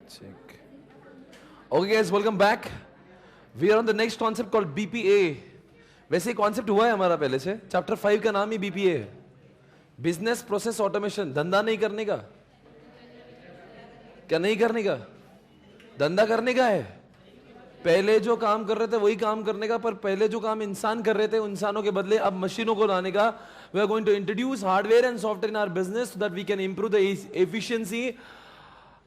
Check. Okay guys, welcome back. We are on the next concept called BPA. वैसे concept हुआ है हमारा पहले से. चैप्टर 5 का नाम ही BPA है. Business process automation. धंधा नहीं करने का. क्या नहीं करने का? धंधा करने का है. पहले जो काम कर रहे थे वही काम करने का, पर पहले जो काम इंसान कर रहे थे इंसानों के बदले अब मशीनों को लाने का. We are going to introduce hardware and software in our business so that we can improve the efficiency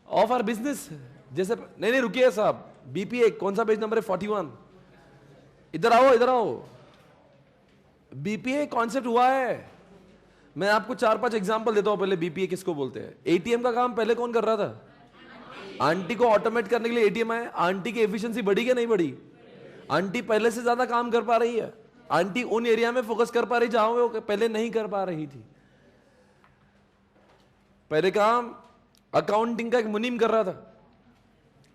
of our business. जैसे नहीं रुकिए साहब. BPA कौन सा पेज नंबर है? 41. इधर आओ. BPA कॉन्सेप्ट हुआ है. मैं आपको 4-5 एग्जांपल देता हूं. पहले BPA किसको बोलते हैं? ATM का काम पहले कौन कर रहा था? आंटी को ऑटोमेट करने के लिए ATM आए. आंटी की एफिशिएंसी बढ़ी क्या नहीं बढ़ी? आंटी पहले से ज्यादा काम कर पा रही है. आंटी उन एरिया में फोकस कर पा रही जहां वो पहले नहीं कर पा रही थी. पहले काम अकाउंटिंग का एक मुनीम कर रहा था,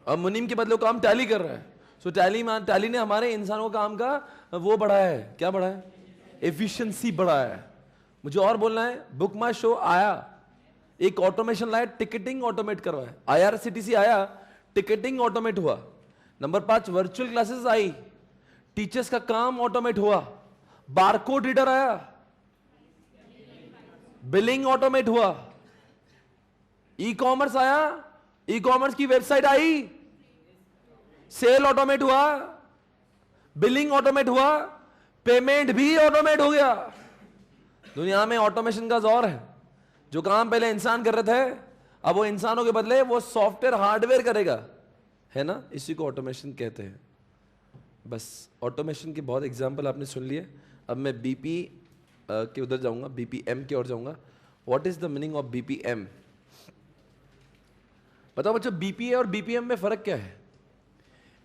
अब मुनीम के बदले काम टैली कर रहा है. सो टैली ने हमारे इंसानों का काम का वो बढ़ाया है. क्या बढ़ाया है? एफिशिएंसी बढ़ाया है. मुझे और बोलना है. बुक माई शो आया, एक ऑटोमेशन लाया, टिकटिंग ऑटोमेट करवाया. IRCTC आया, टिकटिंग ऑटोमेट हुआ. Number 5 virtual classes I, teachers का काम ऑटोमेट हुआ. बारकोड रीडर आया, बिलिंग ऑटोमेट हुआ. ई कॉमर्स आया, ई कॉमर्स की वेबसाइट आई, सेल ऑटोमेट हुआ, बिलिंग ऑटोमेट हुआ, पेमेंट भी ऑटोमेट हो गया. दुनिया में ऑटोमेशन का जोर है. जो काम पहले इंसान कर रहे थे अब वो इंसानों के बदले वो सॉफ्टवेयर हार्डवेयर करेगा, है ना? इसी को ऑटोमेशन कहते हैं. बस ऑटोमेशन के बहुत एग्जांपल आपने सुन लिए. अब मैं BP के उधर जाऊंगा, BPM के ओर जाऊंगा. What is the meaning of BPM? बताओ बच्चों, BPA और BPM में फर्क क्या है?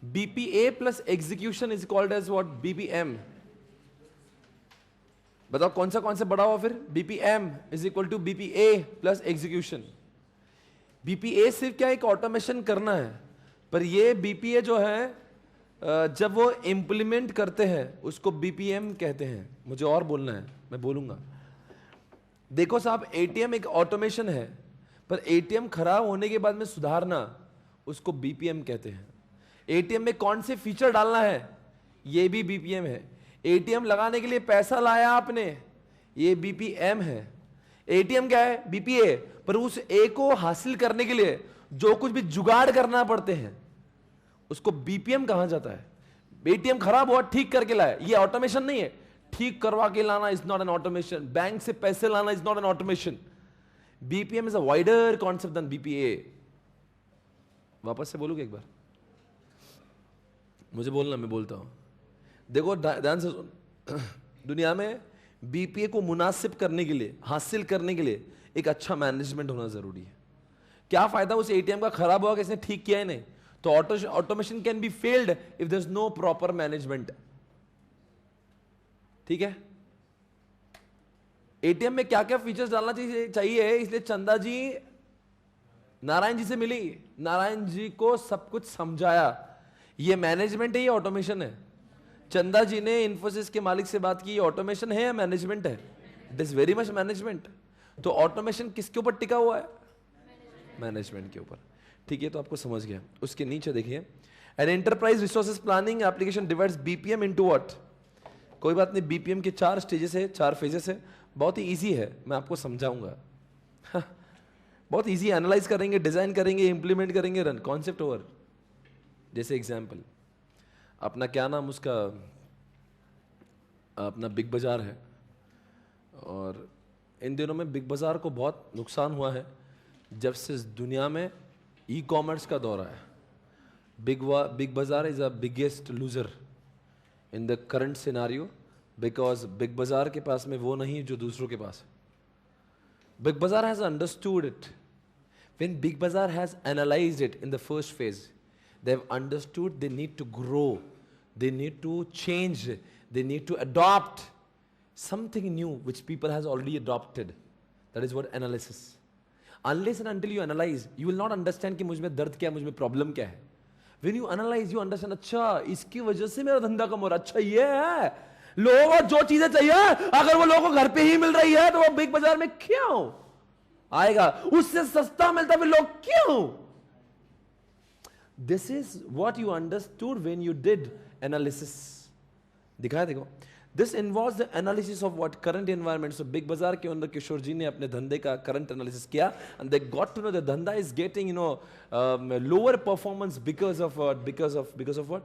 BPA plus execution is called as what? BPM. बताओ कौन सा बड़ा हुआ फिर? BPM is equal to BPA plus execution. BPA सिर्फ क्या एक ऑटोमेशन करना है, पर ये BPA जो है जब वो इंप्लीमेंट करते हैं उसको BPM कहते हैं. मुझे और बोलना है, मैं बोलूंगा. देखो साहब, ATM एक ऑटोमेशन है, पर ATM खराब होने के बाद में सुधारना उसको BPM कहते हैं. ATM में कौन से फीचर डालना है ये भी BPM है. ATM लगाने के लिए पैसा लाया आपने, ये BPM है. ATM क्या है? BPA. पर उस A को हासिल करने के लिए जो कुछ भी जुगाड़ करना पड़ते हैं उसको BPM कहा जाता है. ATM खराब हुआ, ठीक करके लाया, ये ऑटोमेशन नहीं है. ठीक करवा के लाना is not an automation. Bank से पैसे लाना is not an automation. BPM is a wider concept than BPA. वापस से बोलूंगा एक बार, मुझे बोलना, मैं बोलता हूं. देखो ध्यान से सुन. दुनिया में BPA को मुनासिब करने के लिए, हासिल करने के लिए एक अच्छा मैनेजमेंट होना जरूरी है. क्या फायदा उस ATM का खराब हुआ, किसने ठीक किया ही नहीं, तो automation can be failed if there is no proper management. ठीक है? ATM में क्या क्या फीचर्स डालना चाहिए, इसलिए चंदा जी नारायण जी से मिली, नारायण जी को सब कुछ समझाया. ये मैनेजमेंट है, ये ऑटोमेशन है? चंदा जी ने इन्फोसिस के मालिक से बात की, ऑटोमेशन है या मैनेजमेंट है? It is very much management. तो ऑटोमेशन किसके ऊपर टिका हुआ है? मैनेजमेंट के ऊपर. ठीक है, तो आपको समझ गया. उसके नीचे देखिए, an enterprise resources planning application divides BPM into what? कोई बात नहीं, BPM के 4 स्टेजेस है, 4 फेजेस है. बहुत ही इजी है, मैं आपको समझाऊंगा. बहुत इजी. एनालाइज करेंगे, डिजाइन करेंगे, इंप्लीमेंट करेंगे, रन. Concept over. जैसे एग्जाम्पल, अपना क्या नाम उसका, अपना बिग बाजार है, और इन दिनों में बिग बाजार को बहुत नुकसान हुआ है जब से दुनिया में ई-कॉमर्स का दौर आया. बिग बाजार is a biggest loser in the current scenario, because big Bazaar के पास में वो नहीं जो दूसरों के पास है. Big Bazaar has understood it. When Big Bazaar has analysed it in the first phase, they have understood they need to grow, they need to change, they need to adopt something new which people has already adopted. That is what analysis. Unless and until you analyze, you will not understand कि मुझ में दर्द क्या है, मुझ में problem क्या है. When you analyze, you understand, अच्छा इसकी वजह से मेरा धंधा कम हो रहा, अच्छा ये है. लोगों को जो चीजें चाहिए अगर वो लोगों को घर पे ही मिल रही है तो वो बिग बाजार में क्यों आएगा? उससे सस्ता मिलता फिर लोग क्यों this is what you understood when you did analysis. दिखाया देखो. This involves the analysis of what current environment. So Big Bazaar के अंदर किशोर जी ने अपने धंधे का करंट एनालिसिस किया and they got to know the धंधा is getting lower performance because of what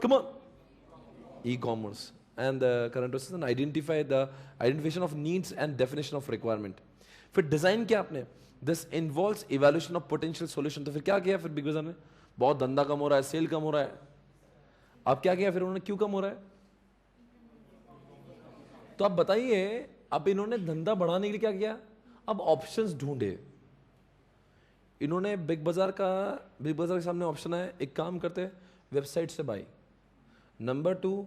come on, e-commerce and the current process and identify the identification of needs and definition of requirement. फिर design किया आपने. This involves evaluation of potential solution. तो फिर क्या किया फिर big बाजार ने? बहुत धंधा कम हो रहा है, सेल कम हो रहा है. अब क्या किया फिर उन्होंने? क्यों कम हो रहा है? तो आप बताइए. अब इन्होंने धंधा बढ़ाने के लिए क्या किया? अब ऑप्शंस ढूंढे इन्होंने. बिग बाजार के सामने ऑप्शन है. एक काम करते हैं, वेबसाइट से बाय. नंबर 2,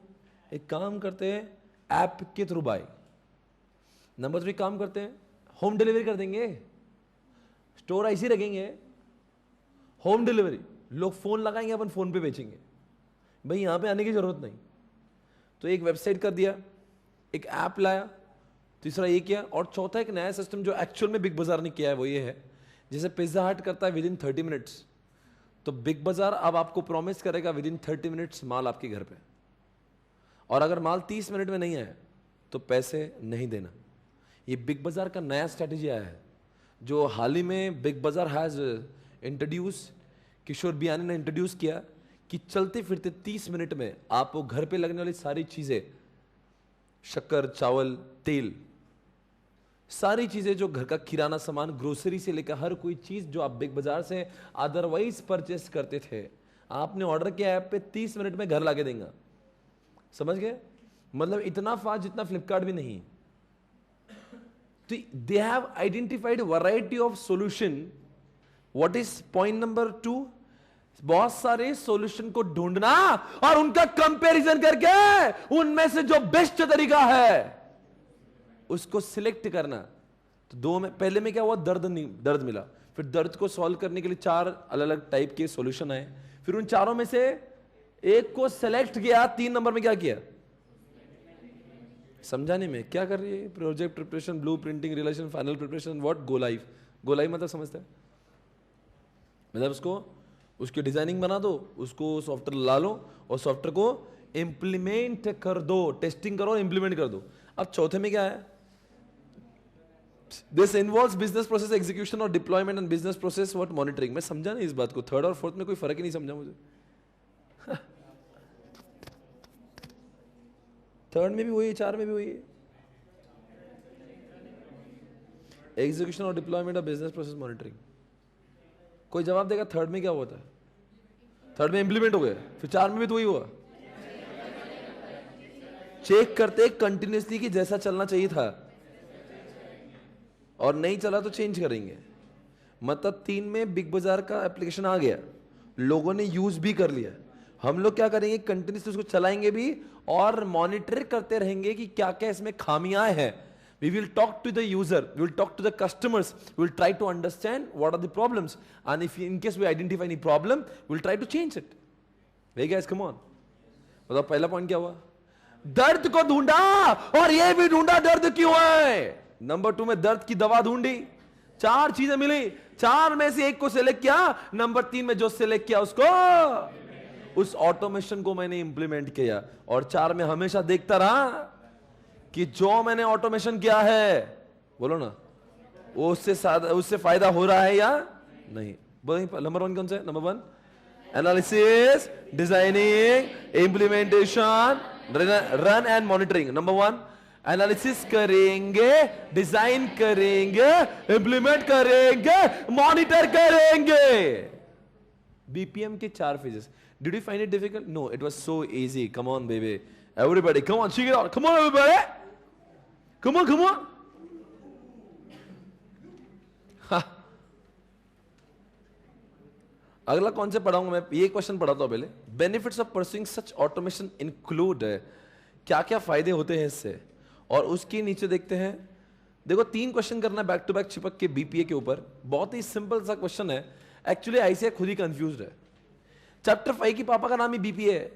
एक काम करते हैं, ऐप के थ्रू बाय. नंबर 3, काम करते हैं, होम डिलीवरी कर देंगे, स्टोर ऐसे ही रखेंगे, होम डिलीवरी. लोग फोन लगाएंगे, अपन फोन पे बेचेंगे. भाई यहां पे आने की जरूरत नहीं. तो एक वेबसाइट कर दिया, एक ऐप लाया, तीसरा ये किया, और चौथा एक नया सिस्टम जो एक्चुअल में बिग बाजार ने किया है वो ये है, जैसे पिज्जा हट करता है विद इन 30 मिनट्स. तो बिग बाजार अब आपको प्रॉमिस करेगा विद इन 30 मिनट्स माल आपके घर पे. और अगर माल 30 मिनट में नहीं आया तो पैसे नहीं देना. ये बिग बाजार का नया स्ट्रेटेजी आया है जो हाल ही में big Bazaar has introduce, Kishore Biyani ने इंट्रोड्यूस किया कि चलते फिरते 30 मिनट में आपको घर पे लगने वाली सारी चीजें, शक्कर, चावल, तेल, सारी चीजें जो घर का किराना सामान, ग्रोसरी से लेकर हर कोई चीज जो आप बिग बाजार से अदरवाइज परचेस करते थे, आपने ऑर्डर किया ऐप पे 30 मिनट में घर लाके देगा. समझ गए? मतलब इतना फास्ट जितना फ्लिपकार्ट भी नहीं. तो they have identified variety of solution. What is point number 2? बहुत सारे सॉल्यूशन को ढूंढना और उनका कंपैरिजन करके उनमें से जो बेस्ट तरीका है उसको सिलेक्ट करना. तो दो में, पहले में क्या हुआ? दर्द मिला. फिर दर्द को सॉल्व करने के लिए 4 अलग अलग टाइप के सॉल्यूशन आए. फिर उन चारों में से एक को सिलेक्ट किया. 3 नंबर में क्या किया? समझाने में क्या कर रही है? Project preparation, blue printing, relation, final preparation. What? Go live. Go live मतलब समझते हैं? मतलब उसकी डिजाइनिंग बना दो, उसको सॉफ्टवेयर ला लो और सॉफ्टवेयर को इंप्लीमेंट कर दो, टेस्टिंग करो और इंप्लीमेंट कर दो. अब चौथे में क्या है? This involves business process execution और deployment and business process what monitoring. मैं समझा नहीं इस बात को. 3rd और 4th में कोई फर्क ही नहीं समझा मुझे. 3rd में भी वही, 4 में भी वही. एग्जीक्यूशन और डिप्लॉयमेंट और बिजनेस प्रोसेस मॉनिटरिंग. कोई जवाब देगा 3rd में क्या हुआ था? 3rd में इंप्लीमेंट हो गया. फिर 4 में भी तो वही हुआ. चेक करते कंटिन्यूसली कि जैसा चलना चाहिए था, और नहीं चला तो चेंज करेंगे. मतलब 3 में बिग बाजार का एप्लीकेशन आ गया, लोगों ने यूज भी कर लिया. हम लोग क्या करेंगे? कंटिन्यूसली उसको चलाएंगे भी और मॉनिटर करते रहेंगे कि क्या क्या इसमें खामियां हैं. We will talk to the user, we will talk to the customers, we will try to understand what are the problems, and if in case we identify any problem, we will try to change it. Hey guys, come on. बताओ पहला point क्या हुआ? दर्द को ढूंढा और ये भी ढूंढा दर्द क्यों है. नंबर 2 में दर्द की दवा ढूंढी, 4 चीजें मिली, 4 में से एक को सिलेक्ट किया. नंबर 3 में जो सिलेक्ट किया उसको, उस ऑटोमेशन को मैंने इंप्लीमेंट किया. और 4 में हमेशा देखता रहा कि जो मैंने ऑटोमेशन किया है, बोलो ना, वो उससे फायदा हो रहा है या नहीं. बोलो नंबर 1 कौन सा है? Number 1 analysis, designing, implementation, run and monitoring. Number 1 analysis करेंगे, डिजाइन करेंगे, इंप्लीमेंट करेंगे, मॉनिटर करेंगे. बीपीएम के 4 phases. Did you find it difficult? No, it was so easy. Come on baby, everybody come on, check it out. Come on everybody, come on. अगला कौन से पढ़ाऊंगा मैं? ये क्वेश्चन पढ़ाता हूं पहले. Benefits of pursuing such automation include, क्या क्या फायदे होते हैं इससे, और उसके नीचे देखते हैं. देखो 3 क्वेश्चन करना बैक टू बैक चिपक के बीपीए के ऊपर. बहुत ही सिंपल सा क्वेश्चन है. एक्चुअली ऐसे खुद ही कंफ्यूज है. चैप्टर 5 की पापा का नाम ही बीपीए है.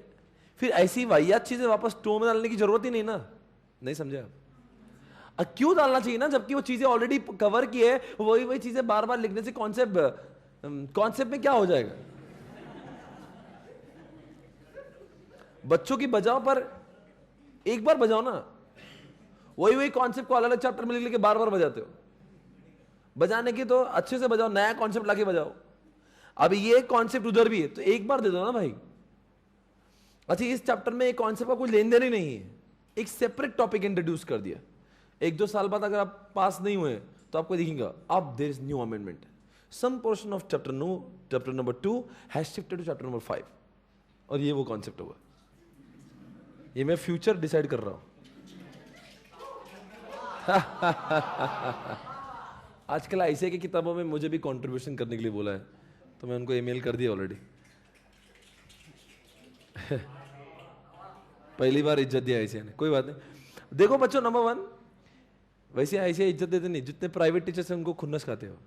फिर ऐसी वाहियात चीजें वापस टो में डालने की जरूरत ही नहीं ना. नहीं समझे आप? क्यों डालना चाहिए ना, जबकि वो चीजें ऑलरेडी कवर की है. वही चीजें बार बार लिखने से कौन से कॉन्सेप्ट में क्या हो जाएगा? बच्चों की बजाओ पर एक बार बजाओ ना, वही वही कॉन्सेप्ट को अलग अलग चैप्टर में लिख के बार बार बजाते हो। बजाने की तो अच्छे से बजाओ, नया कॉन्सेप्ट लाके बजाओ। अब ये कॉन्सेप्ट उधर भी है तो एक बार दे दो ना भाई। अच्छा, इस चैप्टर में एक कॉन्सेप्ट का कोई लेन देन ही नहीं है, एक सेपरेट टॉपिक इंट्रोड्यूस कर दिया। एक दो साल बाद अगर आप पास नहीं हुए तो आपको दिखेगा अब there is new amendment, some portion of chapter number 2 has shifted to chapter number 5, और ये वो कॉन्सेप्ट होगा। ये मैं फ्यूचर डिसाइड कर रहा हूं। आजकल ऐसे की किताबों में मुझे भी कंट्रीब्यूशन करने के लिए बोला है, तो मैं उनको ईमेल कर दिया ऑलरेडी। पहली बार इज्जत दिया ऐसे ने, कोई बात नहीं। देखो बच्चों, नंबर 1, वैसे ऐसे इज्जत देते नहीं, जितने प्राइवेट टीचर्स हैं उनको खुन्नस खाते हो।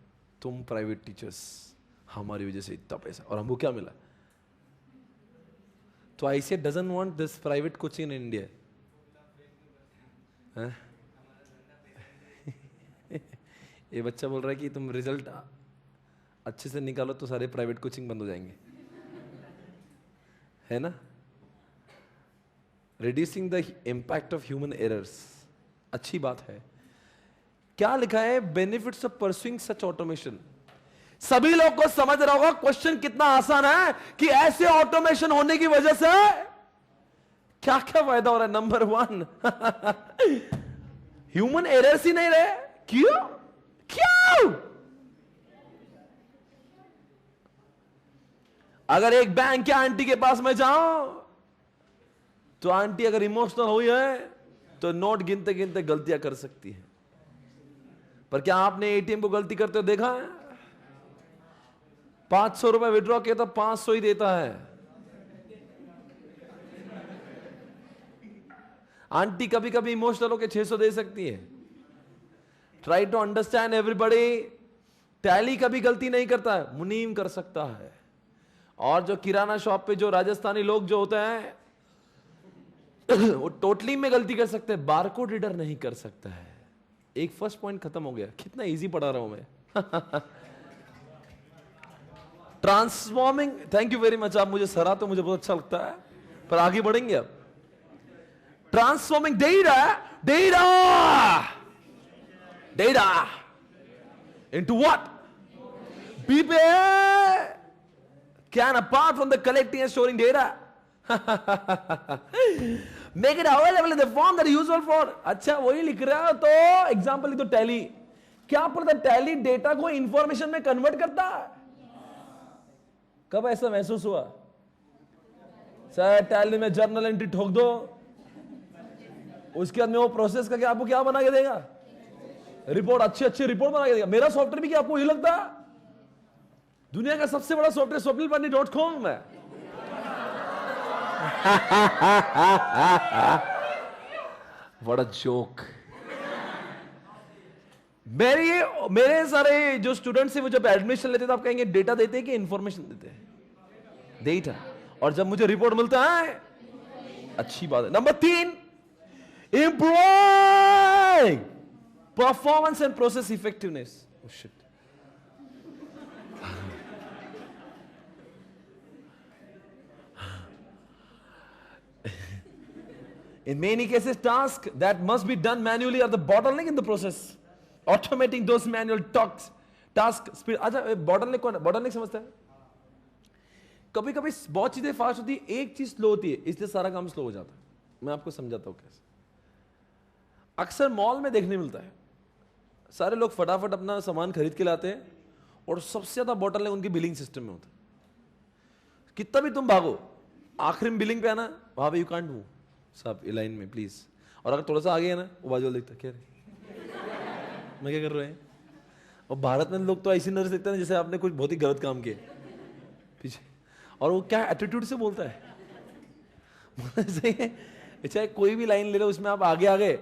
तुम प्राइवेट टीचर्स, हमारी वजह से इतना पैसा, और हमको क्या मिला? तो ऐसे doesn't want this private coaching in India. ये बच्चा बोल रहा है कि तुम रिजल्ट अच्छे से निकालो तो सारे प्राइवेट कोचिंग बंद हो जाएंगे, है ना? Reducing the impact of human errors, अच्छी बात है। क्या लिखा है? Benefits of pursuing such automation. सभी लोग को समझ रहा होगा क्वेश्चन कितना आसान है कि ऐसे ऑटोमेशन होने की वजह से क्या क्या फायदा हो रहा है। नंबर 1, ह्यूमन एरर्स ही नहीं रहे। क्यों? क्यों? अगर एक बैंक के आंटी के पास में जाऊं तो आंटी अगर इमोशनल हुई है तो नोट गिनते गिनते गलतियां कर सकती है। पर क्या आपने एटीएम को गलती करते हुए देखा है? 500 रुपए विड्रॉ किया तो 500 ही देता है। आंटी कभी कभी इमोशनल होकर 600 दे सकती है। Try to understand everybody. Tally कभी गलती नहीं करता है, मुनीम कर सकता है। और जो किराना शॉप पे जो राजस्थानी लोग जो होते हैं वो टोटली में गलती कर सकते हैं, बारकोड रीडर नहीं कर सकता है। एक फर्स्ट पॉइंट खत्म हो गया। कितना इजी पढ़ा रहा हूं मैं। Transforming, thank you very much. आप मुझे सराहा तो मुझे बहुत अच्छा लगता है, पर आगे बढ़ेंगे अब। Transforming data into what? BPA can, apart from the collecting and storing data, make it available in the form that is useful for। अच्छा, वही लिख रहा है तो एग्जाम्पल लिख दो टैली। क्या पता टैली डेटा को इंफॉर्मेशन में कन्वर्ट करता है? कब ऐसा महसूस हुआ? सर टैली में जर्नल एंट्री ठोक दो, उसके बाद में वो प्रोसेस करके आपको क्या बना के देगा? रिपोर्ट, अच्छी रिपोर्ट बना के देगा। मेरा सॉफ्टवेयर भी क्या आपको ये लगता है दुनिया का सबसे बड़ा सॉफ्टवेयर swapnilpandit.com है? What a joke। मेरे सारे जो स्टूडेंट्स हैं वो जब एडमिशन लेते थे आप कहेंगे डेटा देते हैं कि इंफॉर्मेशन देते हैं? डेटा। और जब मुझे रिपोर्ट मिलता है, अच्छी बात है। Number 3, improve performance and process effectiveness. Oh shit। In many cases, tasks that must be done manually are the bottleneck in the process. Automating those manual task speed। अच्छा, bottleneck कौन है? bottleneck समझता है? कभी कभी बहुत चीजें फास्ट होती है, एक चीज स्लो होती है, इसलिए सारा काम स्लो हो जाता है। मैं आपको समझाता हूं कैसे। अक्सर मॉल में देखने मिलता है, सारे लोग फटाफट अपना सामान खरीद के लाते हैं और सबसे ज्यादा बोटलनेक उनकी बिलिंग सिस्टम में होता है। कितना भी तुम भागो, आखिरी में बिलिंग पे आना, वहां पे यू कांट मूव, साहब लाइन में प्लीज। और अगर थोड़ा सा आगे है ना, वो बाजू वाला देखता क्या रे मैं क्या कर रहे हैं। और भारत में लोग तो ऐसी नजर देखते हैं जैसे आपने कुछ बहुत ही गलत काम किया पीछे, और वो क्या एटीट्यूड से बोलता है। सही है, चाहे कोई भी लाइन ले लो उसमें आप आगे आ गए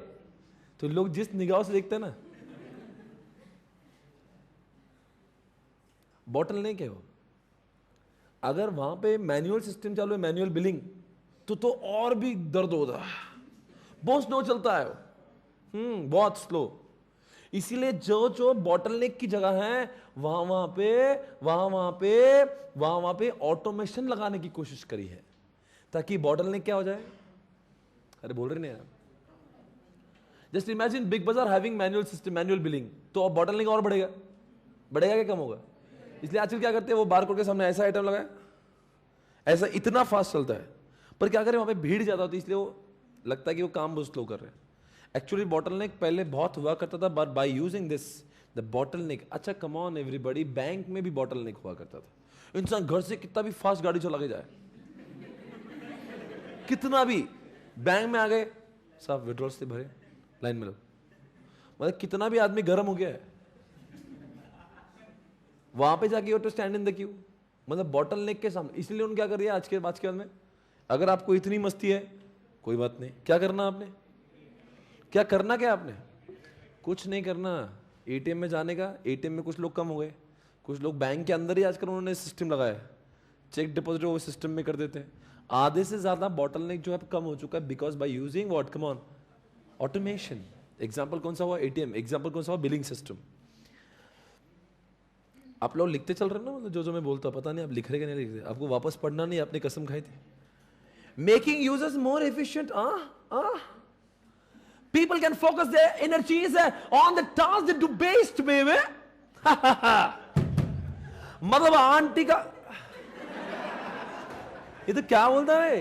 तो लोग जिस निगाह से देखते हैं ना, बॉटल नहीं क्या हो। अगर वहां पे मैनुअल सिस्टम चालू है, मैनुअल बिलिंग, तो और भी दर्द होता है, बहुत स्लो चलता है। बहुत स्लो। इसीलिए जो बॉटलनेक की जगह है वहां पे ऑटोमेशन लगाने की कोशिश करी है ताकि बॉटलनेक क्या हो जाए। अरे बोल रहे नहीं आप। जस्ट इमेजिन बिग बाजार having manual system, manual billing, तो अब बॉटलनेक और बढ़ेगा क्या कम होगा? इसलिए आजकल क्या करते हैं, वो बारकोड के सामने ऐसा आइटम लगाए, ऐसा इतना फास्ट चलता है, पर क्या करें वहां पे भीड़ ज्यादा होती है, इसलिए वो लगता है कि वो काम बहुत स्लो कर रहे हैं। एक्चुअली बॉटलनेक पहले बहुत हुआ करता था, but by using this the bottleneck, अच्छा कम ऑन एवरीबॉडी, बैंक में भी बॉटलनेक हुआ करता था। इंसान घर से कितना भी फास्ट गाड़ी चला के जाए, कितना भी, बैंक में आ गए साहब विड्रॉल से भरे, लाइन में लो, मतलब कितना भी आदमी गर्म हो गया है, वहां पे जाके to stand in the queue, मतलब बॉटलनेक के सामने। इसलिए उन्होंने क्या कर दिया आज के बाद में, अगर आपको इतनी मस्ती है कोई बात नहीं, क्या करना आपने, क्या आपने, कुछ नहीं करना, एटीएम में जाने का। एटीएम में कुछ लोग कम हो गए, कुछ लोग बैंक के अंदर ही आजकल उन्होंने सिस्टम लगाया, चेक डिपॉजिट वो सिस्टम में कर देते हैं। आधे से ज्यादा बॉटलनेक जो है कम हो चुका है, because by using what, come on, automation. Example कौन सा हुआ, एटीएम। एग्जांपल कौन सा हुआ, बिलिंग सिस्टम। आप लोग लिखते चल रहे ना, मतलब जो मैं बोलता हूं, पता नहीं आप लिख रहे कि नहीं लिख रहे, आपको वापस पढ़ना नहीं, आपने कसम खाई थी। Making users more efficient, people can focus their energies on the tasks they do best, baby. मतलब आंटी का ये तो क्या बोलता है,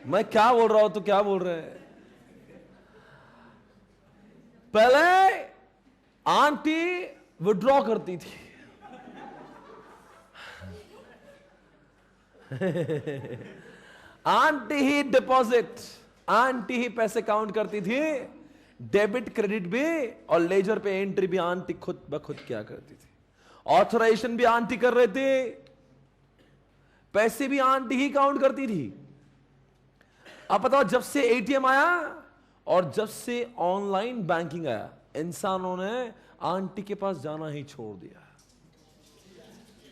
मैं क्या बोल रहा हूं तो क्या बोल रहे हैं। पहले आंटी विड्रॉ करती थी, आंटी ही डिपॉजिट, आंटी ही पैसे काउंट करती थी, डेबिट क्रेडिट भी और लेजर पे एंट्री भी आंटी खुद ब खुद क्या करती थी, ऑथराइजेशन भी आंटी कर रहे थे, पैसे भी आंटी ही काउंट करती थी। अब बताओ, जब से एटीएम आया और जब से ऑनलाइन बैंकिंग आया, इंसानों ने आंटी के पास जाना ही छोड़ दिया।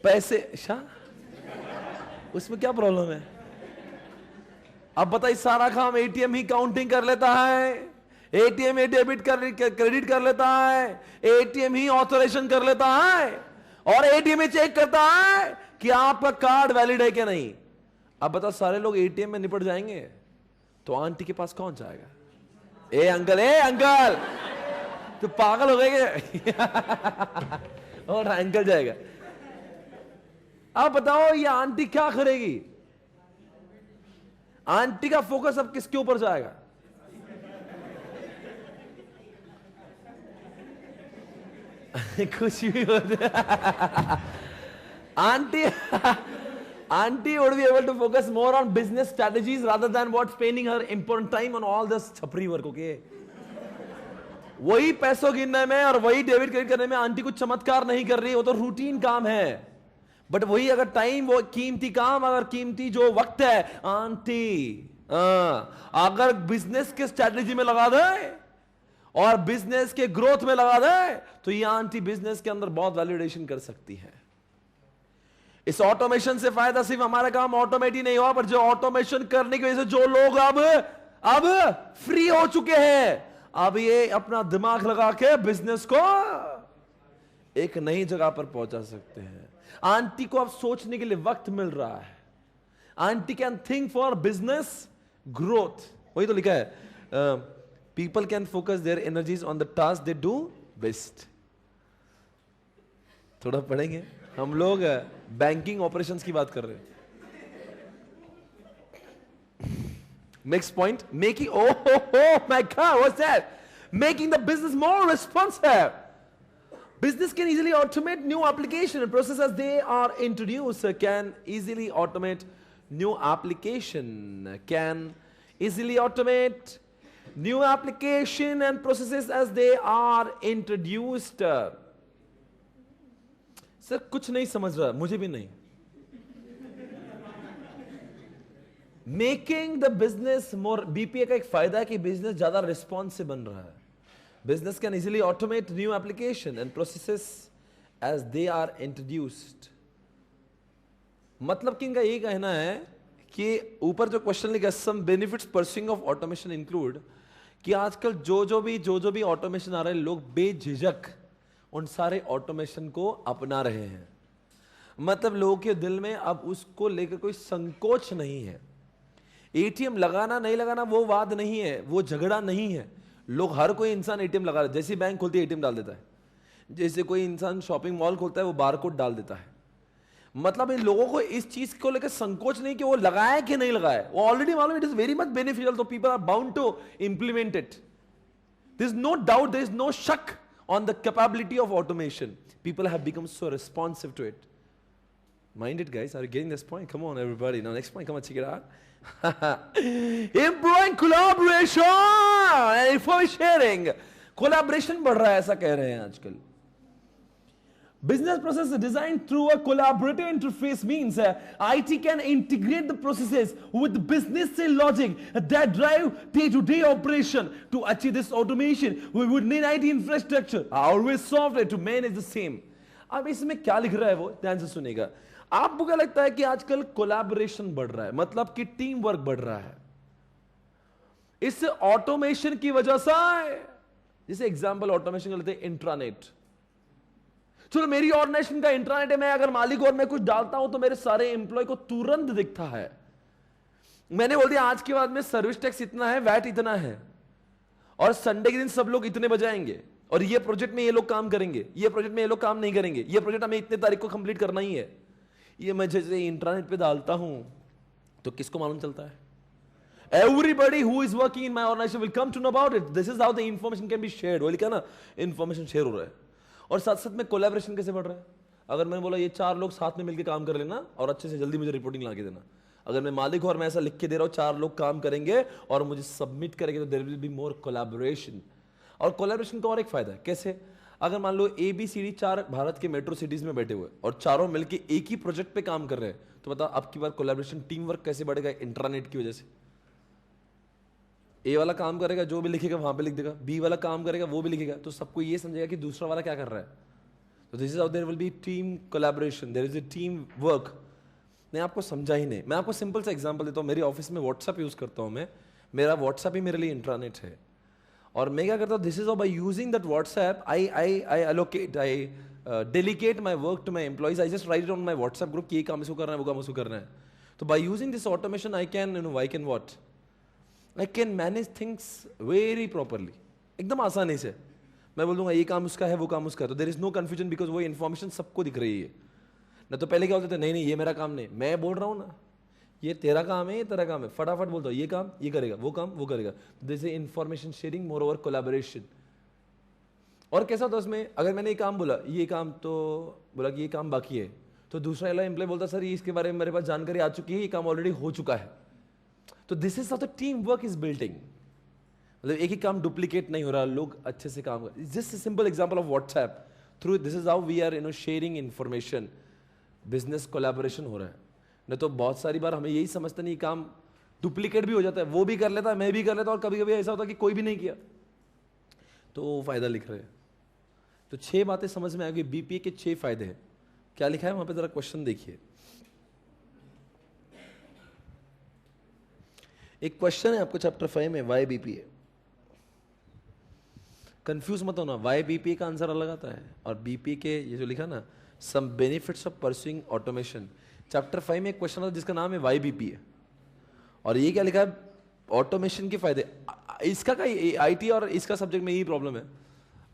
पैसे उसमें क्या प्रॉब्लम है? अब बताइए, सारा काम एटीएम ही काउंटिंग कर लेता है, एटीएम ही डेबिट क्रेडिट कर लेता है, एटीएम ही ऑथराइजेशन कर लेता है, और एटीएम ही चेक करता है कि आपका कार्ड वैलिड है क्या नहीं। अब बताओ, सारे लोग एटीएम में निपट जाएंगे तो आंटी के पास कौन जाएगा? ए अंकल तो पागल हो गए और अंकल जाएगा। अब बताओ, ये आंटी क्या करेगी? आंटी का फोकस अब किसके ऊपर जाएगा? कुछ भी होता auntie would be able to focus more on business strategies rather than what's spending her important time on all this छपरी वर्क। ओके, वही पैसों गिनने में और वही डेबिट क्रेडिट करने में आंटी कुछ चमत्कार नहीं कर रही, वो तो रूटीन काम है। बट वही अगर टाइम, वो कीमती काम, अगर कीमती जो वक्त है, आंटी अगर बिजनेस के स्ट्रेटजी में लगा दे और बिजनेस के ग्रोथ में लगा दे, तो ये आंटी बिजनेस के अंदर बहुत वैल्यूएशन कर सकती है। इस ऑटोमेशन से फायदा सिर्फ हमारा काम ऑटोमेट ही नहीं हुआ, पर जो ऑटोमेशन करने की वजह से जो लोग अब फ्री हो चुके हैं, अब ये अपना दिमाग लगा के बिजनेस को एक नई जगह पर पहुंचा सकते हैं। आंटी को अब सोचने के लिए वक्त मिल रहा है। Aunty can think for business growth. वही तो लिखा है, people can focus their energies on the task they do best. थोड़ा पढ़ेंगे हम लोग, बैंकिंग ऑपरेशंस की बात कर रहे हैं। Next point, making, oh my God, what's that? Making the business more responsive. Business can easily automate new application and processes they are introduced. Can easily automate new application. Can easily automate new application and processes as they are introduced. Sir कुछ नहीं समझ रहा, मुझे भी नहीं। Making the business more, BPA का एक फायदा है कि बिजनेस ज्यादा रिस्पॉन्सिव बन रहा है। Business can easily automate new application and processes as they are introduced. मतलब कि इनका ये कहना है कि ऊपर जो क्वेश्चन लिखा, some benefits pursuing of automation include, कि आजकल जो जो भी ऑटोमेशन आ रहा है, लोग बेझिझक उन सारे ऑटोमेशन को अपना रहे हैं। मतलब लोगों के दिल में अब उसको लेकर कोई संकोच नहीं है। एटीएम लगाना नहीं लगाना वो वाद नहीं है, वो झगड़ा नहीं है। लोग, हर कोई इंसान एटीएम लगा रहा है। जैसी बैंक खोलती है एटीएम डाल देता है, जैसे कोई इंसान शॉपिंग मॉल खोलता है वो बारकोड डाल देता है। मतलब इन लोगों को इस चीज को लेकर संकोच नहीं कि वो लगाए कि नहीं लगाए, वो ऑलरेडी मालूम, it is very much beneficial, तो people are bound to implement it. There is no doubt, there is no शक on the capability of automation. People have become so responsive to it. Mind it, guys. Are you getting this point? Come on, everybody. Now, next point. Come on, check it out. Improving collaboration and information sharing. Collaboration बढ़ रहा है, ऐसा कह रहे हैं आजकल. Business process designed through a collaborative interface means IT can integrate the processes with business logic that drive day-to-day operation. To achieve this automation, we would need IT infrastructure, always software to manage the same. अब इसमें क्या लिख रहा है वो ध्यान से सुनेगा। आपको क्या लगता है कि आजकल कोलैबोरेशन बढ़ रहा है, मतलब कि टीम वर्क बढ़ रहा है, इससे ऑटोमेशन की वजह से। जैसे एग्जांपल ऑटोमेशन का लेते हैं, इंट्रानेट। चलो मेरी ऑर्गेनाइजेशन का इंटरनेट है, मैं अगर मालिक और मैं कुछ डालता हूं तो मेरे सारे एम्प्लॉय को तुरंत दिखता है। मैंने बोल दिया आज के बाद में सर्विस टैक्स इतना है, वैट इतना है, और संडे के दिन सब लोग इतने बजाएंगे, और ये प्रोजेक्ट में ये लोग काम करेंगे, ये प्रोजेक्ट में ये लोग काम नहीं करेंगे, ये प्रोजेक्ट हमें इतने तारीख को कंप्लीट करना ही है। ये मैं जैसे इंटरनेट पे डालता हूं तो किसको मालूम चलता है? Everybody who is working in my organization will come to know about it. This is how the information can be shared. वो लिखा ना, इंफॉर्मेशन शेयर हो रहा है। और साथ साथ में कोलैबोरेशन कैसे बढ़ रहा है? अगर मैंने बोला ये 4 लोग साथ में मिलकर काम कर लेना और अच्छे से जल्दी मुझे रिपोर्टिंग ला के देना, अगर मैं मालिक हूं और मैं ऐसा लिख के दे रहा हूं 4 लोग काम करेंगे और मुझे सबमिट करेंगे, तो there will be more collaboration. और कोलैबोरेशन का और एक फायदा है, कैसे? अगर मान लो ABCD 4 भारत के मेट्रो सिटीज में बैठे हुए और चारों मिलकर एक ही प्रोजेक्ट पे काम कर रहे हैं, तो बताओ अब की बार कोलैबोरेशन, टीम वर्क कैसे बढ़ेगा? इंटरनेट की वजह से। ए वाला काम करेगा, जो भी लिखेगा वहां पे लिख देगा, बी वाला काम करेगा वो भी लिखेगा, तो सबको ये समझेगा कि दूसरा वाला क्या कर रहा है। तो this is how there will be team collaboration, there is a team work. नहीं, आपको समझा ही नहीं। मैं आपको सिंपल सा एग्जांपल देता हूँ। मेरे ऑफिस में व्हाट्सएप यूज करता हूँ मैं, मेरा व्हाट्सएप ही मेरे लिए इंट्रानेट है। और मैं क्या करता हूँ, this is how by using that WhatsApp I allocate, I delegate my work to my employees. I just write it on my WhatsApp group कि ये काम इसको करना है, वो काम उसको करना है। तो by using this automation I can what, I can manage things very properly, एकदम आसानी से। मैं बोल दूंगा ये काम उसका है, वो काम उसका है, तो there is no confusion because वो इन्फॉर्मेशन सबको दिख रही है। ना तो पहले क्या होता था, नहीं नहीं ये मेरा काम नहीं, मैं बोल रहा हूँ ना ये तेरा काम है, ये तेरा काम है, फटाफट बोलता हूँ ये काम ये करेगा, वो काम वो करेगा। This is information sharing, more over collaboration. और कैसा होता है उसमें, अगर मैंने ये काम बोला, ये काम तो बोला कि ये काम बाकी है, तो दूसरा वाला एम्प्लॉय बोलता सर ये इसके बारे में मेरे पास जानकारी आ चुकी है, ये काम ऑलरेडी हो चुका है। तो this is how the team work is building. मतलब एक ही काम डुप्लीकेट नहीं हो रहा, लोग अच्छे से काम कर। Just simple example of WhatsApp through, this is how we are sharing information, business collaboration हो रहा है। नहीं तो बहुत सारी बार हमें यही समझते नहीं, काम डुप्लीकेट भी हो जाता है, वो भी कर लेता है, मैं भी कर लेता हूं, और कभी कभी ऐसा होता है कि कोई भी नहीं किया, तो वो फायदा लिख रहे हैं। तो 6 बातें समझ में आ गई, बीपीए के 6 फायदे हैं। क्या लिखा है वहां पे, जरा क्वेश्चन देखिए। एक क्वेश्चन है आपको चैप्टर 5 में, वाई बीपीए। कंफ्यूज मत होना, वाई बीपीए का आंसर अलग आता है, और बीपीए के ये जो लिखा ना, some benefits of pursuing automation, chapter 5 में एक क्वेश्चन आता है जिसका नाम है वाई बीपीए, और ये क्या लिखा है, ऑटोमेशन के फायदे। इसका का आईटी और इसका सब्जेक्ट में यही प्रॉब्लम है,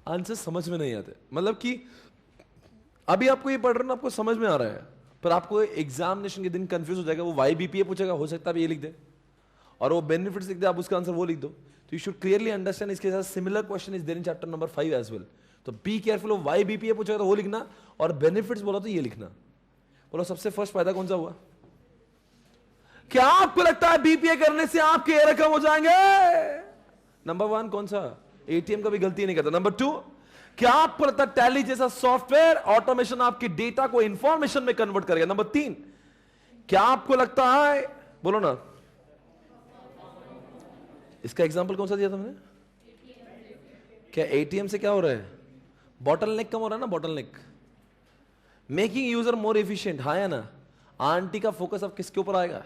आंसर समझ में नहीं आते। मतलब कि अभी आपको ये पढ़ रहे ना, आपको समझ में आ रहा है, पर आपको एग्जामिनेशन के दिन कंफ्यूज हो जाएगा। वो वाई बीपीए पूछेगा, हो सकता है ये लिख दे, और वो बेनिफिट्स लिख दे, आप उसका आंसर वो लिख दो। तो यू शुड क्लियरली अंडरस्टैंड। इसके साथ similar question is there in chapter number 5 as well. तो बी केयरफुल, वाई बीपीए पूछेगा तो वो लिखना, और बेनिफिट्स बोला तो ये लिखना। बोलो सबसे फर्स्ट फायदा कौन सा हुआ? क्या आपको लगता है बीपीए करने से आपके एरर कम हो जाएंगे? नंबर 1 कौन सा? एटीएम का भी गलती नहीं करता। नंबर 2, क्या आपको लगता है टैली जैसा सॉफ्टवेयर ऑटोमेशन आपके डेटा को इंफॉर्मेशन में कन्वर्ट करेगा? नंबर 3, क्या आपको लगता है, बोलो ना, इसका एग्जांपल कौन सा दिया तुमने? क्या एटीएम से क्या हो रहा है? बॉटल नेक कम हो रहा है ना, बॉटल नेक, मेकिंग यूजर मोर एफिशिएंट। हाँ या ना? आंटी का फोकस अब किसके ऊपर आएगा?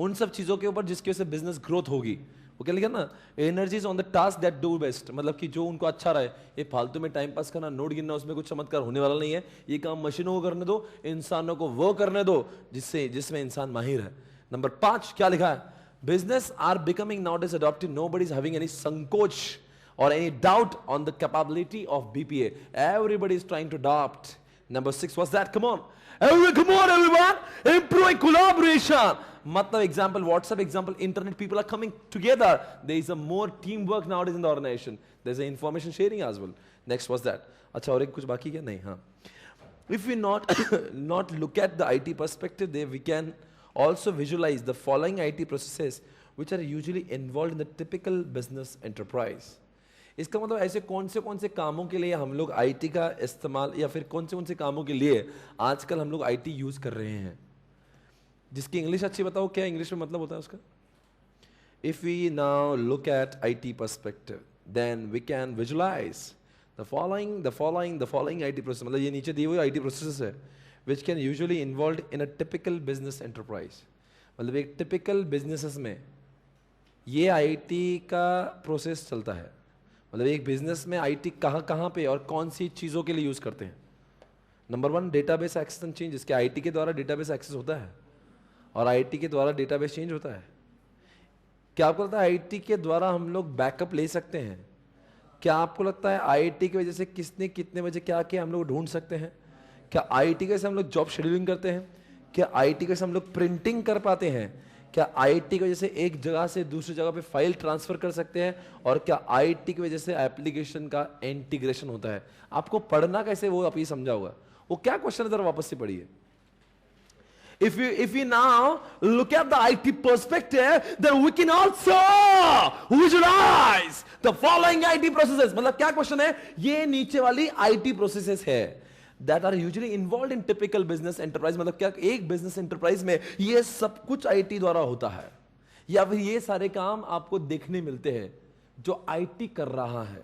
उन सब चीजों के ऊपर जिसकी वजह से बिजनेस ग्रोथ होगी। वो क्या लिखा ना, energies on the task that do best, मतलब कि जो उनको अच्छा रहे। ये फालतू में टाइम पास करना, नोट गिनना, उसमें कुछ चमत्कार होने वाला नहीं है। ये काम मशीनों को करने दो, इंसानों को वो करने दो जिसमें इंसान माहिर है। नंबर 5 क्या लिखा है, business are becoming nowadays adopted, nobody is having any संकोच or any doubt on the capability of BPA. Everybody is trying to adopt. Number 6, what's that? Come on. Come on, everyone. Improving collaboration. मतलब example, WhatsApp example, internet, people are coming together. There is a more teamwork nowadays in the organization. There's a information sharing as well. Next, what's that? अच्छा, और एक कुछ बाकी क्या? नहीं, हाँ. If we not look at the IT perspective, there we can also visualize the following IT processes which are usually involved in the typical business enterprise. इसका मतलब ऐसे कौन से कामों के लिए हम लोग आईटी का इस्तेमाल, या फिर कौन से कामों के लिए आजकल हम लोग आईटी यूज कर रहे हैं। जिसकी इंग्लिश अच्छी बताओ, क्या इंग्लिश में मतलब होता है उसका। If we now look at IT perspective, then we can visualise the following IT process, मतलब ये नीचे दिए हुए आईटी प्रोसेस है which can usually involve in a typical business enterprise. मतलब एक टिपिकल बिजनेसेस में ये आईटी का प्रोसेस चलता है। मतलब एक बिजनेस में आईटी कहाँ पे और कौन सी चीज़ों के लिए यूज़ करते हैं। Number 1, database access and change, जिसके आईटी के द्वारा डेटाबेस एक्सेस होता है और आईटी के द्वारा डेटाबेस चेंज होता है। क्या आपको लगता है आईटी के द्वारा हम लोग बैकअप ले सकते हैं? क्या आपको लगता है आईटी की वजह से किसने कितने बजे क्या किया हम लोग ढूंढ सकते हैं? क्या आईटी की वजह से हम लोग जॉब शेड्यूलिंग करते हैं? क्या आईटी की वजह से हम लोग प्रिंटिंग कर पाते हैं? क्या आईटी की वजह से एक जगह से दूसरी जगह पे फाइल ट्रांसफर कर सकते हैं? और क्या आईटी की वजह से एप्लीकेशन का इंटीग्रेशन होता है? आपको पढ़ना कैसे वो आप ये समझा होगा। वो क्या क्वेश्चन है, जरा वापस से पढ़िए। If we now look at the IT perspective, then we can also visualize the following IT processes. मतलब क्या क्वेश्चन है, ये नीचे वाली IT processes है that are usually involved in typical business enterprise। मतलब क्या एक business enterprise में ये सब कुछ IT द्वारा होता है, या फिर ये सारे काम आपको देखने मिलते हैं जो IT कर रहा है।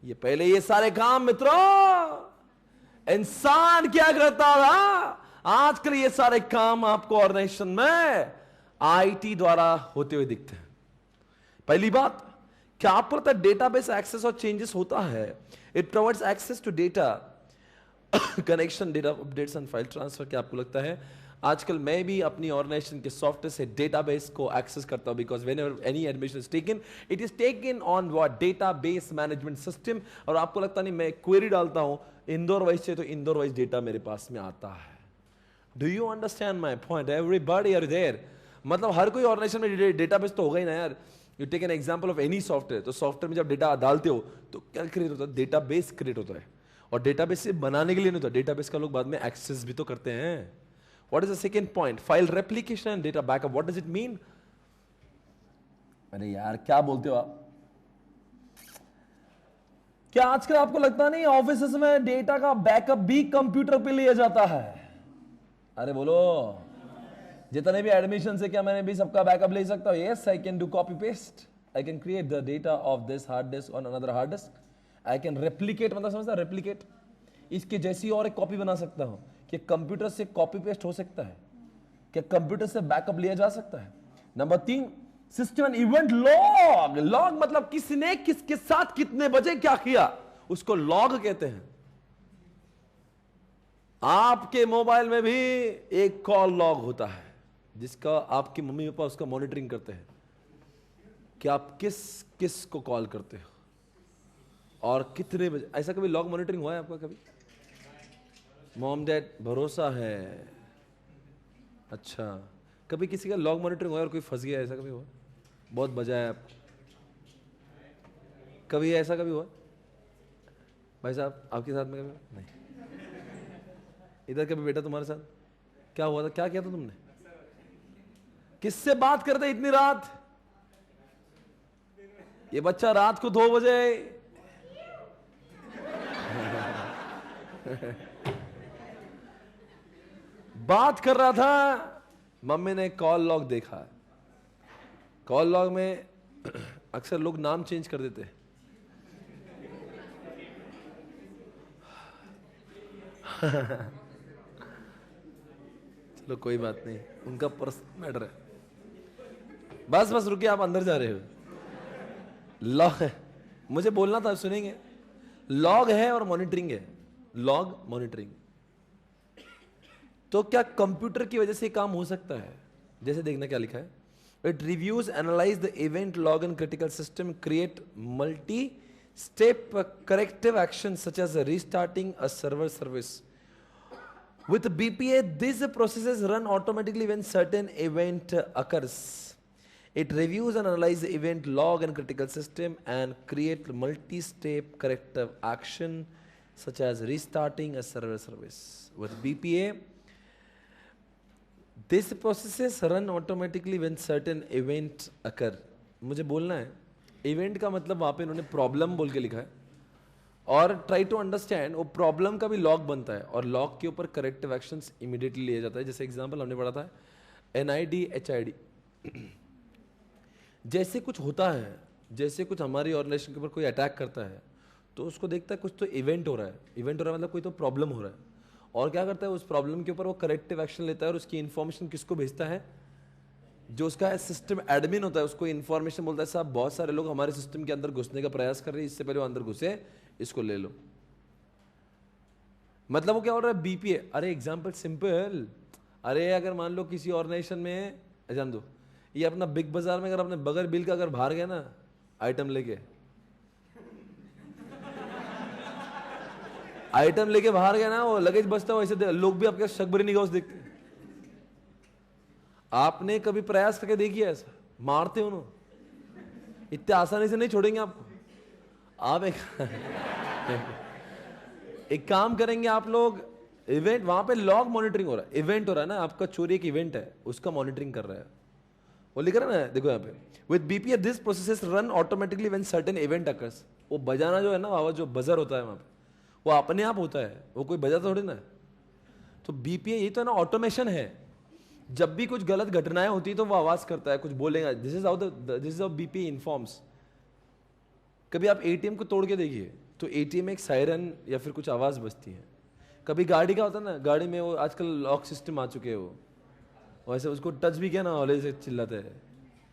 ये पहले ये सारे काम मित्रों इंसान क्या करता था, आजकल ये सारे काम आपको ऑर्गेनाइजेशन में आईटी द्वारा होते हुए दिखते हैं। पहली बात, क्या आपको लगता है डेटाबेस एक्सेस और चेंजेस होता है? It provides access to data connection, data updates and file transfer. क्या आपको लगता है आजकल मैं भी अपनी ऑर्गेनाइजेशन के सॉफ्टवेयर से डेटाबेस को एक्सेस करता हूं, because whenever any admission is taken, it is taken on what database management system. और आपको लगता नहीं मैं क्वेरी डालता हूं इंदौर वाइज से, तो इंदौर वाइज डेटा मेरे पास में आता है। Do you understand my point? Everybody are there. मतलब हर कोई ऑर्गेनाइजेशन में डेटाबेस तो होगा ही ना यार। You take an example of any software, तो सॉफ्टवेयर में जब डेटा डालते हो तो क्या क्रिएट होता है, डेटाबेस क्रिएट होता है। और डेटाबेस से बनाने के लिए नहीं होता, डेटाबेस का लोग बाद में एक्सेस भी तो करते हैं। What is the second point? File replication and data backup. What does it mean? अरे यार क्या बोलते हो आप? क्या आजकल आपको लगता नहीं ऑफिस में डेटा का बैकअप भी कंप्यूटर पे लिया जाता है? अरे बोलो, जितने भी एडमिशन से क्या मैंने भी सबका बैकअप ले सकता हूं? Yes, I can do copy paste. I can create the data of this hard disk on another hard disk. I can replicate, मतलब समझता है replicate? इसके जैसी और एक कॉपी बना सकता हूं। क्या कंप्यूटर से कॉपी पेस्ट हो सकता है? क्या कंप्यूटर से बैकअप लिया जा सकता है? Number 3, system and event log. Log मतलब किसने किसके साथ कितने बजे क्या किया, उसको लॉग कहते हैं। आपके मोबाइल में भी एक कॉल लॉग होता है जिसका आपकी मम्मी पापा उसका मॉनिटरिंग करते हैं कि आप किस किस को कॉल करते हो और कितने बजे। ऐसा कभी लॉग मॉनिटरिंग हुआ है आपका कभी? मॉम डैड भरोसा है। अच्छा, कभी किसी का लॉग मॉनिटरिंग हुआ और कोई फंस गया, ऐसा कभी हुआ? बहुत बजाया आप, कभी ऐसा कभी हुआ भाई साहब आपके साथ में? कभी नहीं। इधर कभी बेटा तुम्हारे साथ क्या हुआ था, क्या किया था तुमने? किससे बात करते इतनी रात? ये बच्चा रात को 2 बजे बात कर रहा था। मम्मी ने कॉल लॉग देखा। कॉल लॉग में अक्सर लोग नाम चेंज कर देते हैं। लो कोई बात नहीं, उनका पर्सनल मैटर है। बस बस रुकिए, आप अंदर जा रहे हो। लॉग है, मुझे बोलना था, सुनेंगे। लॉग है और मॉनिटरिंग है, लॉग मॉनिटरिंग। तो क्या कंप्यूटर की वजह से काम हो सकता है? जैसे देखना क्या लिखा है, it reviews analyse the event log in critical system, create multi step corrective action such as restarting a server service. With BPA, these processes run automatically when certain event occurs. It reviews and analyzes the event log and critical system and create multi-step corrective action such as restarting a server service. With BPA, these processes run automatically when certain event occur. मुझे बोलना है, event का मतलब वहाँ पे इन्होंने problem बोल के लिखा है, और ट्राई टू अंडरस्टैंड वो प्रॉब्लम का भी लॉग बनता है और लॉग के ऊपर करेक्टिव एक्शंस इमीडिएटली लिया जाता है। जैसे एग्जांपल हमने पढ़ा था NID HID। जैसे कुछ होता है, जैसे कुछ हमारी ऑर्गेनाइजेशन के ऊपर कोई अटैक करता है तो उसको देखता है कुछ तो इवेंट हो रहा है, इवेंट हो रहा है मतलब कोई तो प्रॉब्लम हो रहा है, और क्या करता है उस प्रॉब्लम के ऊपर वो करेक्टिव एक्शन लेता है और उसकी इन्फॉर्मेशन किसको भेजता है? जो उसका सिस्टम एडमिन होता है उसको इन्फॉर्मेशन बोलता है, साहब बहुत सारे लोग हमारे सिस्टम के अंदर घुसने का प्रयास कर रहे हैं, इससे पहले वो अंदर घुसे इसको ले लो। मतलब वो क्या हो रहा है? BPA। अरे एग्जांपल सिंपल, अरे अगर मान लो किसी ऑर्गेनाइजेशन में, जान दो ये अपना बिग बाजार में अगर अपने बगैर बिल का अगर बाहर गया ना आइटम लेके बाहर गया ना, वो लगेज बचता हो, ऐसे लोग भी आपके शक भरी निगाहों से देखते। आपने कभी प्रयास करके देखिए ऐसा? मारते हो ना, इतने आसानी से नहीं छोड़ेंगे आपको। आप एक काम करेंगे, आप लोग इवेंट, वहां पे लॉग मॉनिटरिंग हो रहा है, इवेंट हो रहा है ना, आपका चोरी एक इवेंट है उसका मॉनिटरिंग कर रहा है, वो लिख रहा है ना, देखो यहाँ पे with BPA this processes run automatically when certain event occurs. वो बजाना जो है ना, आवाज जो बजर होता है वहां पे, वो अपने आप होता है, वो कोई बजाता थोड़ी ना। तो BPA ये तो है ना, ऑटोमेशन है। जब भी कुछ गलत घटनाएं होती है तो वो आवाज करता है, कुछ बोलेगा। This is how BPA informs. कभी आप ATM को तोड़ के देखिए तो ATM में एक सायरन या फिर कुछ आवाज बजती है। कभी गाड़ी का होता है ना, गाड़ी में वो आजकल लॉक सिस्टम आ चुके हैं, वो वैसे उसको टच भी किया ना हौले से चिल्लाते हैं।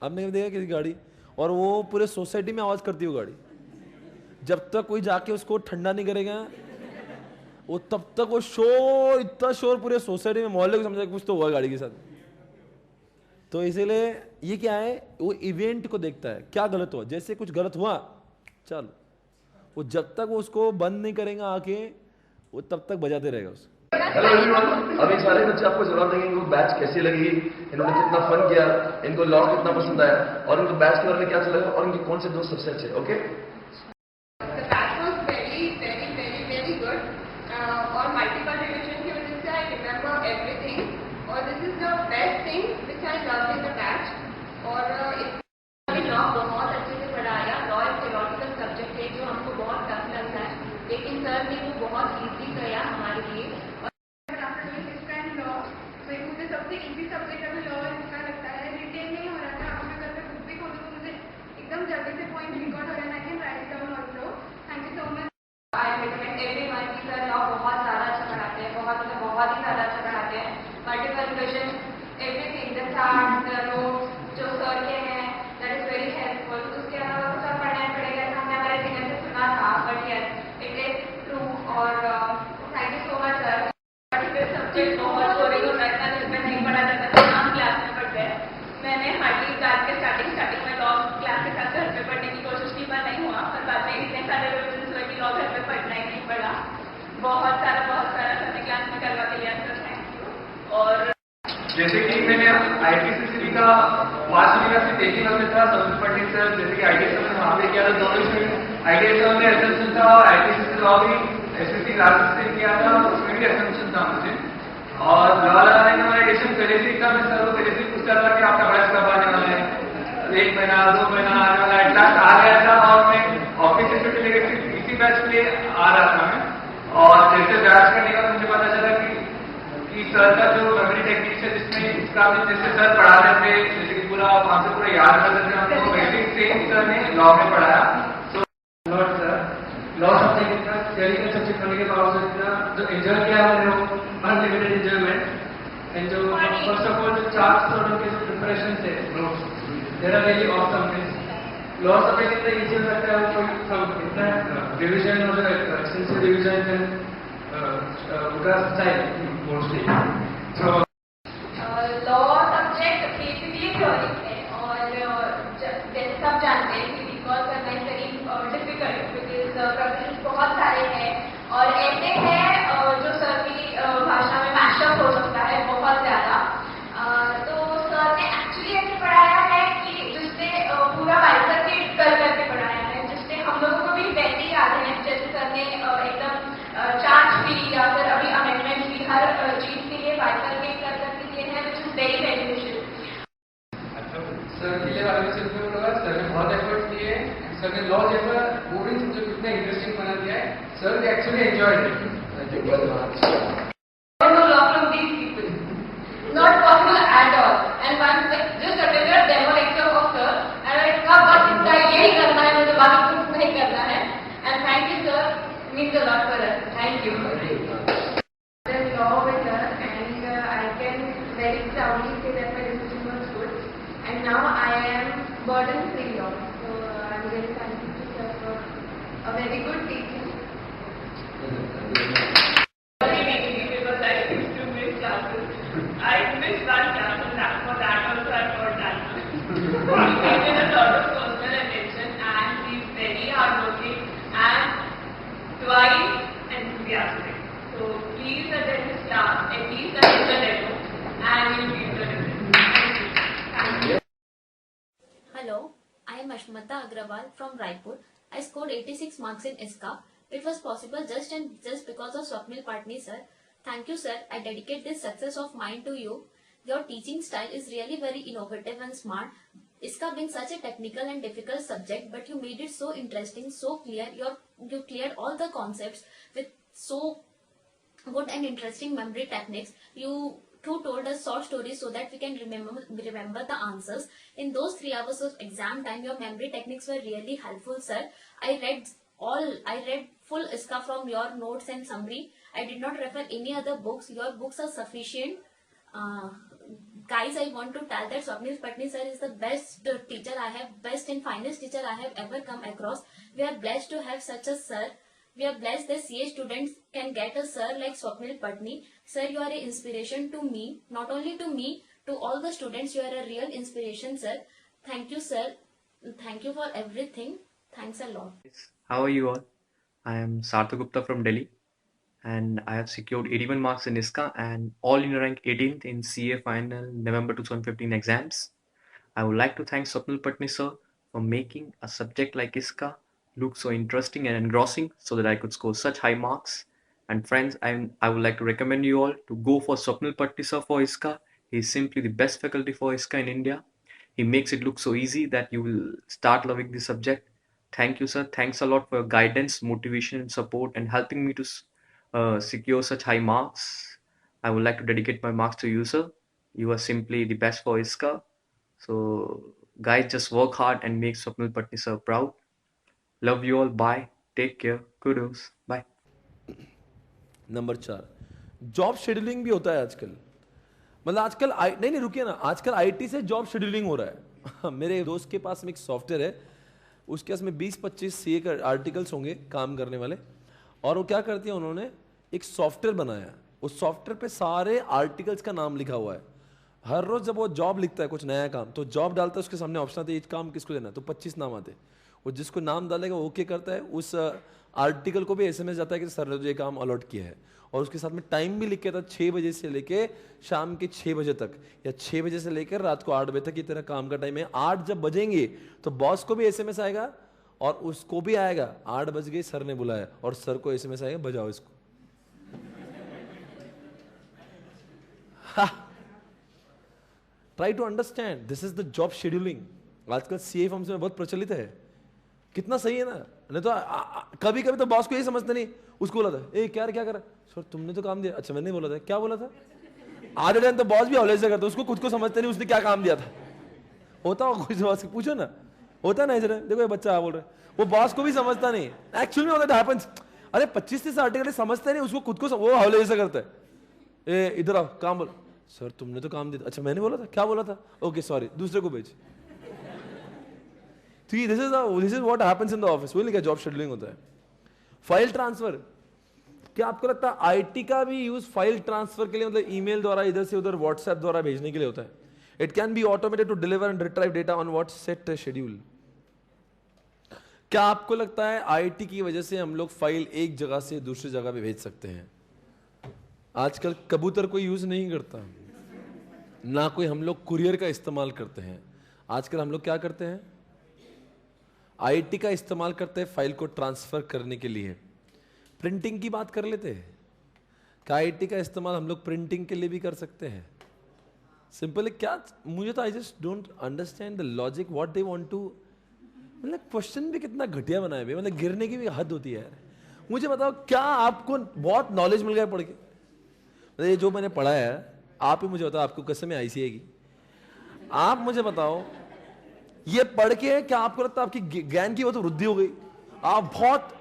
आपने कभी देखा किसी गाड़ी, और वो पूरे सोसाइटी में आवाज करती है वो गाड़ी। जब तक कोई जाके उसको ठंडा नहीं करेगा वो, तब तक वो शोर, इतना शोर पूरे सोसाइटी में, मोहल्ले को समझा कुछ तो हुआ गाड़ी के साथ। तो इसीलिए ये क्या है, वो इवेंट को देखता है क्या गलत हुआ। जैसे कुछ गलत हुआ, चलो वो जब तक वो उसको बंद नहीं करेगा आके, वो तब तक बजाते रहेगा उसको। हेलो एवरीवन, अभी सारे बच्चे आपको जवाब देंगे इनको बैच कैसी लगी, इन्होंने कितना फन किया, इनको लॉग कितना पसंद आया, और इनको बैच के बारे में क्या अच्छा लगा, और इनके कौन से दोस्त सबसे अच्छे। ओके, और मल्टीपल रिविजन की वजह से आई रिमेंबर एवरीथिंग, और this is the best thing which I love in the batch. और लॉ बहुत अच्छे से पढ़ाया। लॉ एक थियोलॉजिकल सब्जेक्ट है जो हमको बहुत टफ लगता है, लेकिन सर ने वो बहुत इजी किया हमारे लिए। मुझे सबसे इजी सब्जेक्ट अभी लॉ इसका लगता है। रिटेन नहीं हो रहा था, अब मैं घर पे बुक भी खोलूँ तो मुझे एकदम जल्दी से पॉइंट रिकॉर्ड हो रहा है, I can write down also. Thank you so much. I recommend everyone की सर लॉ बहुत ज़्यादा अच्छा पढ़ाते हैं, बहुत ही ज़्यादा अच्छा पढ़ाते हैं। Multiple revision, everything, the chart, the notes जो सर के हैं, दैट इज वेरी हेल्पफुल। उसके अलावा कुछ और पढ़ना पड़ेगा, तो हमने हमारे सिंगर से सुना था, but yes it is true. और thank you so much sir. Subject बहुत बोरिंग होता है, घर में नहीं पढ़ा जाता था, हम क्लास में पढ़ते हैं। मैंने हार्डली क्लास के स्टार्टिंग में लॉ क्लास के साथ घर पे पढ़ने की कोशिश की, पर नहीं हुआ। पर बाद में इतने सारे रिविजन हुए कि लॉ घर पे पढ़ना ही नहीं पड़ा। बहुत सारा सबने क्लास में करवा के लिया, सर थैंक यू। और जैसे कि मैंने ITCC का 5 महीना से देखी में था, संतोष पंडित सर, जैसे कि ITSM में वहाँ पे किया था, दोनों में ITSM में एसेंशन था, और ITCC लॉ भी SSC क्लासेस से किया था, उसमें भी एसेंशन था मुझे। और लॉ लगाने का मेरा एडिशन पहले से था, मैं सर को पहले से पूछता था कि आपका बैच कब आने वाला है, 1 महीना 2 महीना आने वाला है। क्लास आ गया था और मैं ऑफिस से छुट्टी लेकर इसी बैच के लिए आ रहा था मैं। और जैसे बैच करने का मुझे पता चला कि सर का जो मेमोरी टेक्निक्स है, जिसमें इसका जैसे सर पढ़ाते थे, जैसे कि पूरा कॉन्सेप्ट पूरा याद करते थे हमको, वैसे सेम सर ने लॉ में पढ़ाया। So not sir, law subject इतना थियरिकल सब्जेक्ट होने के बावजूद इतना जो एंजॉय किया मैंने, वो अनलिमिटेड एंजॉयमेंट एंड जो starts sort of his preparation notes. They are really awesome. Law subject इतना easy लगता है, कोई सब इतना revision और extensive revision उनका style mostly. So law subject basically theory है और जैसे सब जानते हैं कि रिकॉल करना is very difficult because professions बहुत सारे हैं और ऐसे हैं जो सर की भाषा में मैशअप हो सकता है बहुत ज़्यादा। तो सर ने एक्चुअली ऐसे पढ़ाया है कि जिससे पूरा बाइफरकेट कर करके पढ़ाया है, जिससे हम लोगों को भी वैसे याद है जैसे सर ने एकदम चार्ज भी या फिर अभी अमेंडमेंट भी हर चीज़ के लिए बाइफरकेट कर करके दिए हैं, which is very beneficial. Sir के लिए वाले से लगा सर ने बहुत एफर्ट किए हैं, सर ने लॉ जैसा बोरिंग सब्जेक्ट इतना इंटरेस्टिंग बना दिया है, सर ने actually enjoyed it. Thank you very much. Law from these people, not possible at all. And once just attended a demo lecture of sir, and I thought बस इतना यही करना है, मुझे बाकी कुछ नहीं करना है। And thank you sir, means a lot for us. Thank you. There's law with us, and I can very proudly say that my decision was good. And now I am burden-free law. So I'm very thankful to sir for a very good teaching. I missed one class and that for that also I got that. He needed a lot of personal attention and he's very hardworking and twice enthusiastic. So please attend his class, at least attend the demo and you'll feel the difference. Thank you. Hello, I am Ashmata Agrawal from Raipur. I scored 86 marks in ISCA. It was possible just because of Swapnil Patni sir. Thank you sir, I dedicate this success of mine to you. Your teaching style is really very innovative and smart. ISCA being such a technical and difficult subject, but you made it so interesting, so clear. You cleared all the concepts with so good and interesting memory techniques. You too told us short stories so that we can remember the answers. In those 3 hours of exam time, your memory techniques were really helpful sir. I read full ISCA from your notes and summary. I did not refer any other books. Your books are sufficient. Guys, I want to tell that Swapnil Patni sir is the best teacher best and finest teacher I have ever come across. We are blessed to have such a sir. We are blessed that CA students can get a sir like Swapnil Patni. Sir, you are an inspiration to me. Not only to me, to all the students, you are a real inspiration, sir. Thank you, sir. Thank you for everything. Thanks a lot. How are you all? I am Sarthak Gupta from Delhi, and I have secured 81 marks in ISCA and all in rank 18th in CA final November 2015 exams. I would like to thank Swapnil Patni sir for making a subject like ISCA look so interesting and engrossing so that I could score such high marks. And friends, I would like to recommend you all to go for Swapnil Patni sir for ISCA. He is simply the best faculty for ISCA in India. He makes it look so easy that you will start loving the subject. Thank you sir. Thanks a lot for your guidance, motivation and support and helping me to secure such high marks. I would like to dedicate my marks to you sir. You are simply the best for ISCA. So guys, just work hard and make Swapnil Patni sir proud. Love you all. Bye. Take care. Kudos. Bye. Number 4, job scheduling भी होता है आजकल। मतलब आजकल नहीं रुकिए ना, आजकल आईटी से जॉब शेड्यूलिंग हो रहा है। मेरे दोस्त के पास में एक सॉफ्टवेयर है, उसके पास में 20-25 सीए का आर्टिकल्स होंगे काम करने वाले, और वो क्या करती है, उन्होंने एक सॉफ्टवेयर बनाया। उस सॉफ्टवेयर पे सारे आर्टिकल्स का नाम लिखा हुआ है। हर रोज जब वो जॉब लिखता है, कुछ नया काम, तो जॉब डालता है, उसके सामने ऑप्शन आते हैं, ये काम किसको देना है, तो 25 नाम आते हैं। वो जिसको नाम डालेगा वो ओके करता है, उस आर्टिकल को भी एसएमएस जाता है कि सर ने जो ये काम अलॉट किया है, और उसके साथ में टाइम भी लिख के था, 6 बजे से लेके शाम के 6 बजे तक, या 6 बजे से लेकर रात को 8 बजे तक ये तेरा काम का टाइम है। 8 जब बजेंगे तो बॉस को भी एसएमएस आएगा और उसको भी आएगा 8 बज गए, सर ने बुलाया, और सर को एसएमएस आएगा बजाओ इसको। Try to understand, this is the job scheduling. आजकल सीए फर्म्स में बहुत प्रचलित है। कितना सही है ना, नहीं तो कभी कभी तो बॉस को यही समझते नहीं, उसको बोला था ए क्या कर, सर तुमने तो काम दिया, अच्छा मैंने बोला था, क्या बोला था। आधे टाइम तो बॉस भी हौले से करता, उसको खुद को समझते नहीं उसने क्या काम दिया था। होता हो कुछ बॉस से पूछो ना, होता ना इधर, देखो ये बच्चा बोल रहा है, वो बॉस को भी समझता नहीं, एक्चुअली में होता हैपेंस। अरे 25-30 आर्टिकल समझते नहीं, उसको खुद को वो हौले से करता है, ए इधर आओ काम बोल, सर तुमने तो काम दिया। अच्छा मैंने बोला था, क्या बोला था? ओके सॉरी, दूसरे को भेज। तो this is what happens in the office. वही लिखा जॉब शेड्यूलिंग होता है। फाइल ट्रांसफर, क्या आपको लगता है आईटी का भी यूज फाइल ट्रांसफर के लिए, मतलब ईमेल द्वारा इधर से उधर व्हाट्सएप द्वारा भेजने के लिए होता है? It can be automated to deliver and retrieve data on what set schedule. क्या आपको लगता है आईटी की वजह से हम लोग फाइल एक जगह से दूसरी जगह पे भेज सकते हैं? आजकल कबूतर कोई यूज नहीं करता, ना कोई हम लोग कुरियर का इस्तेमाल करते हैं। आजकल हम लोग क्या करते हैं? आईटी का इस्तेमाल करते हैं फाइल को ट्रांसफर करने के लिए। प्रिंटिंग की बात कर लेते हैं, क्या आईटी का इस्तेमाल हम लोग प्रिंटिंग के लिए भी कर सकते हैं? सिंपल है क्या? मुझे तो I just don't understand the logic what they want to. मतलब क्वेश्चन भी कितना घटिया बनाया है, मतलब गिरने की भी हद होती है यार। मुझे बताओ, क्या आपको बहुत नॉलेज मिल गया पढ़ के? मतलब ये जो मैंने पढ़ा है, आप ही मुझे बताओ, आपको कसम है आईसीए की, आप मुझे बताओ ये पढ़ के क्या आपको लगता है आपकी ज्ञान की वो तो वृद्धि हो गई? आप बहुत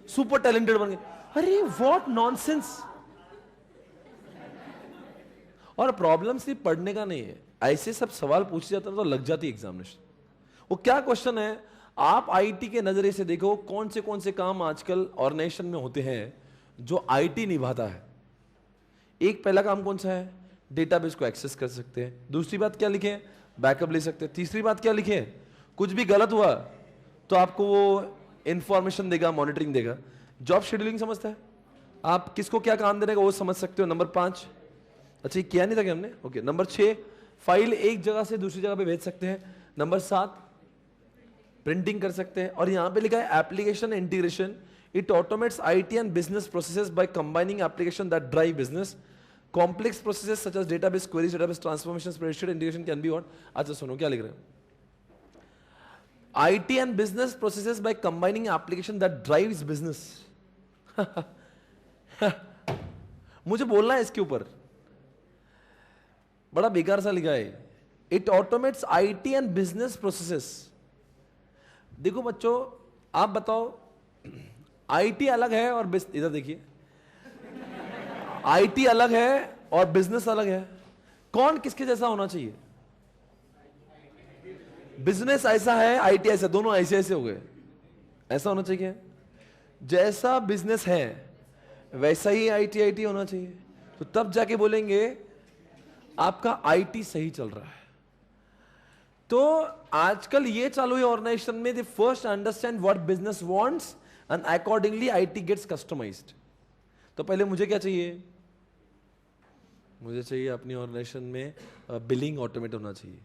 सुपर टैलेंटेड बन गए? अरे व्हाट नॉनसेंस। और प्रॉब्लम सिर्फ पढ़ने का नहीं है, ऐसे सब सवाल पूछे जाते हैं तो लग जाती है एग्जामिनेशन। वो क्या क्वेश्चन है, आप आईटी के नजरिए से देखो कौन से काम आजकल ऑर्गेनाइजेशन में होते हैं जो आईटी निभाता है। एक पहला काम कौन सा है? डेटाबेस को एक्सेस कर सकते हैं। दूसरी बात क्या लिखे? बैकअप ले सकते हैं। तीसरी बात क्या लिखे? कुछ भी गलत हुआ तो आपको वो इंफॉर्मेशन देगा, मॉनिटरिंग देगा। जॉब शेड्यूलिंग समझता है? आप किसको क्या काम देने का वो समझ सकते हो। नंबर 5, अच्छा ये किया नहीं था क्या हमने? ओके। नंबर 6, फाइल एक जगह से दूसरी जगह पे भेज सकते हैं। नंबर 7, प्रिंटिंग कर सकते हैं। और यहां पे लिखा है application integration, it automates IT and business processes by combining application that drive business complex processes such as database queries, database transformation, spreadsheet integration can be what. अच्छा सुनो क्या लिख रहे हैं, IT and business processes by combining application that drives business। मुझे बोलना है इसके ऊपर, बड़ा बेकार सा लिखा है। It automates IT and business processes। देखो बच्चों, आप बताओ, IT अलग है और इधर देखिए, IT अलग है और बिजनेस अलग है। कौन किसके जैसा होना चाहिए? बिजनेस ऐसा है, आईटी ऐसा, दोनों ऐसे ऐसे हो गए। ऐसा होना चाहिए, जैसा बिजनेस है वैसा ही आईटी होना चाहिए। तो तब जाके बोलेंगे आपका आईटी सही चल रहा है। तो आजकल ये चालू है ऑर्गेनाइजेशन में, they first understand what business wants and accordingly IT gets customised. तो पहले मुझे क्या चाहिए? मुझे चाहिए अपनी ऑर्गेनाइजेशन में बिलिंग ऑटोमेट होना चाहिए।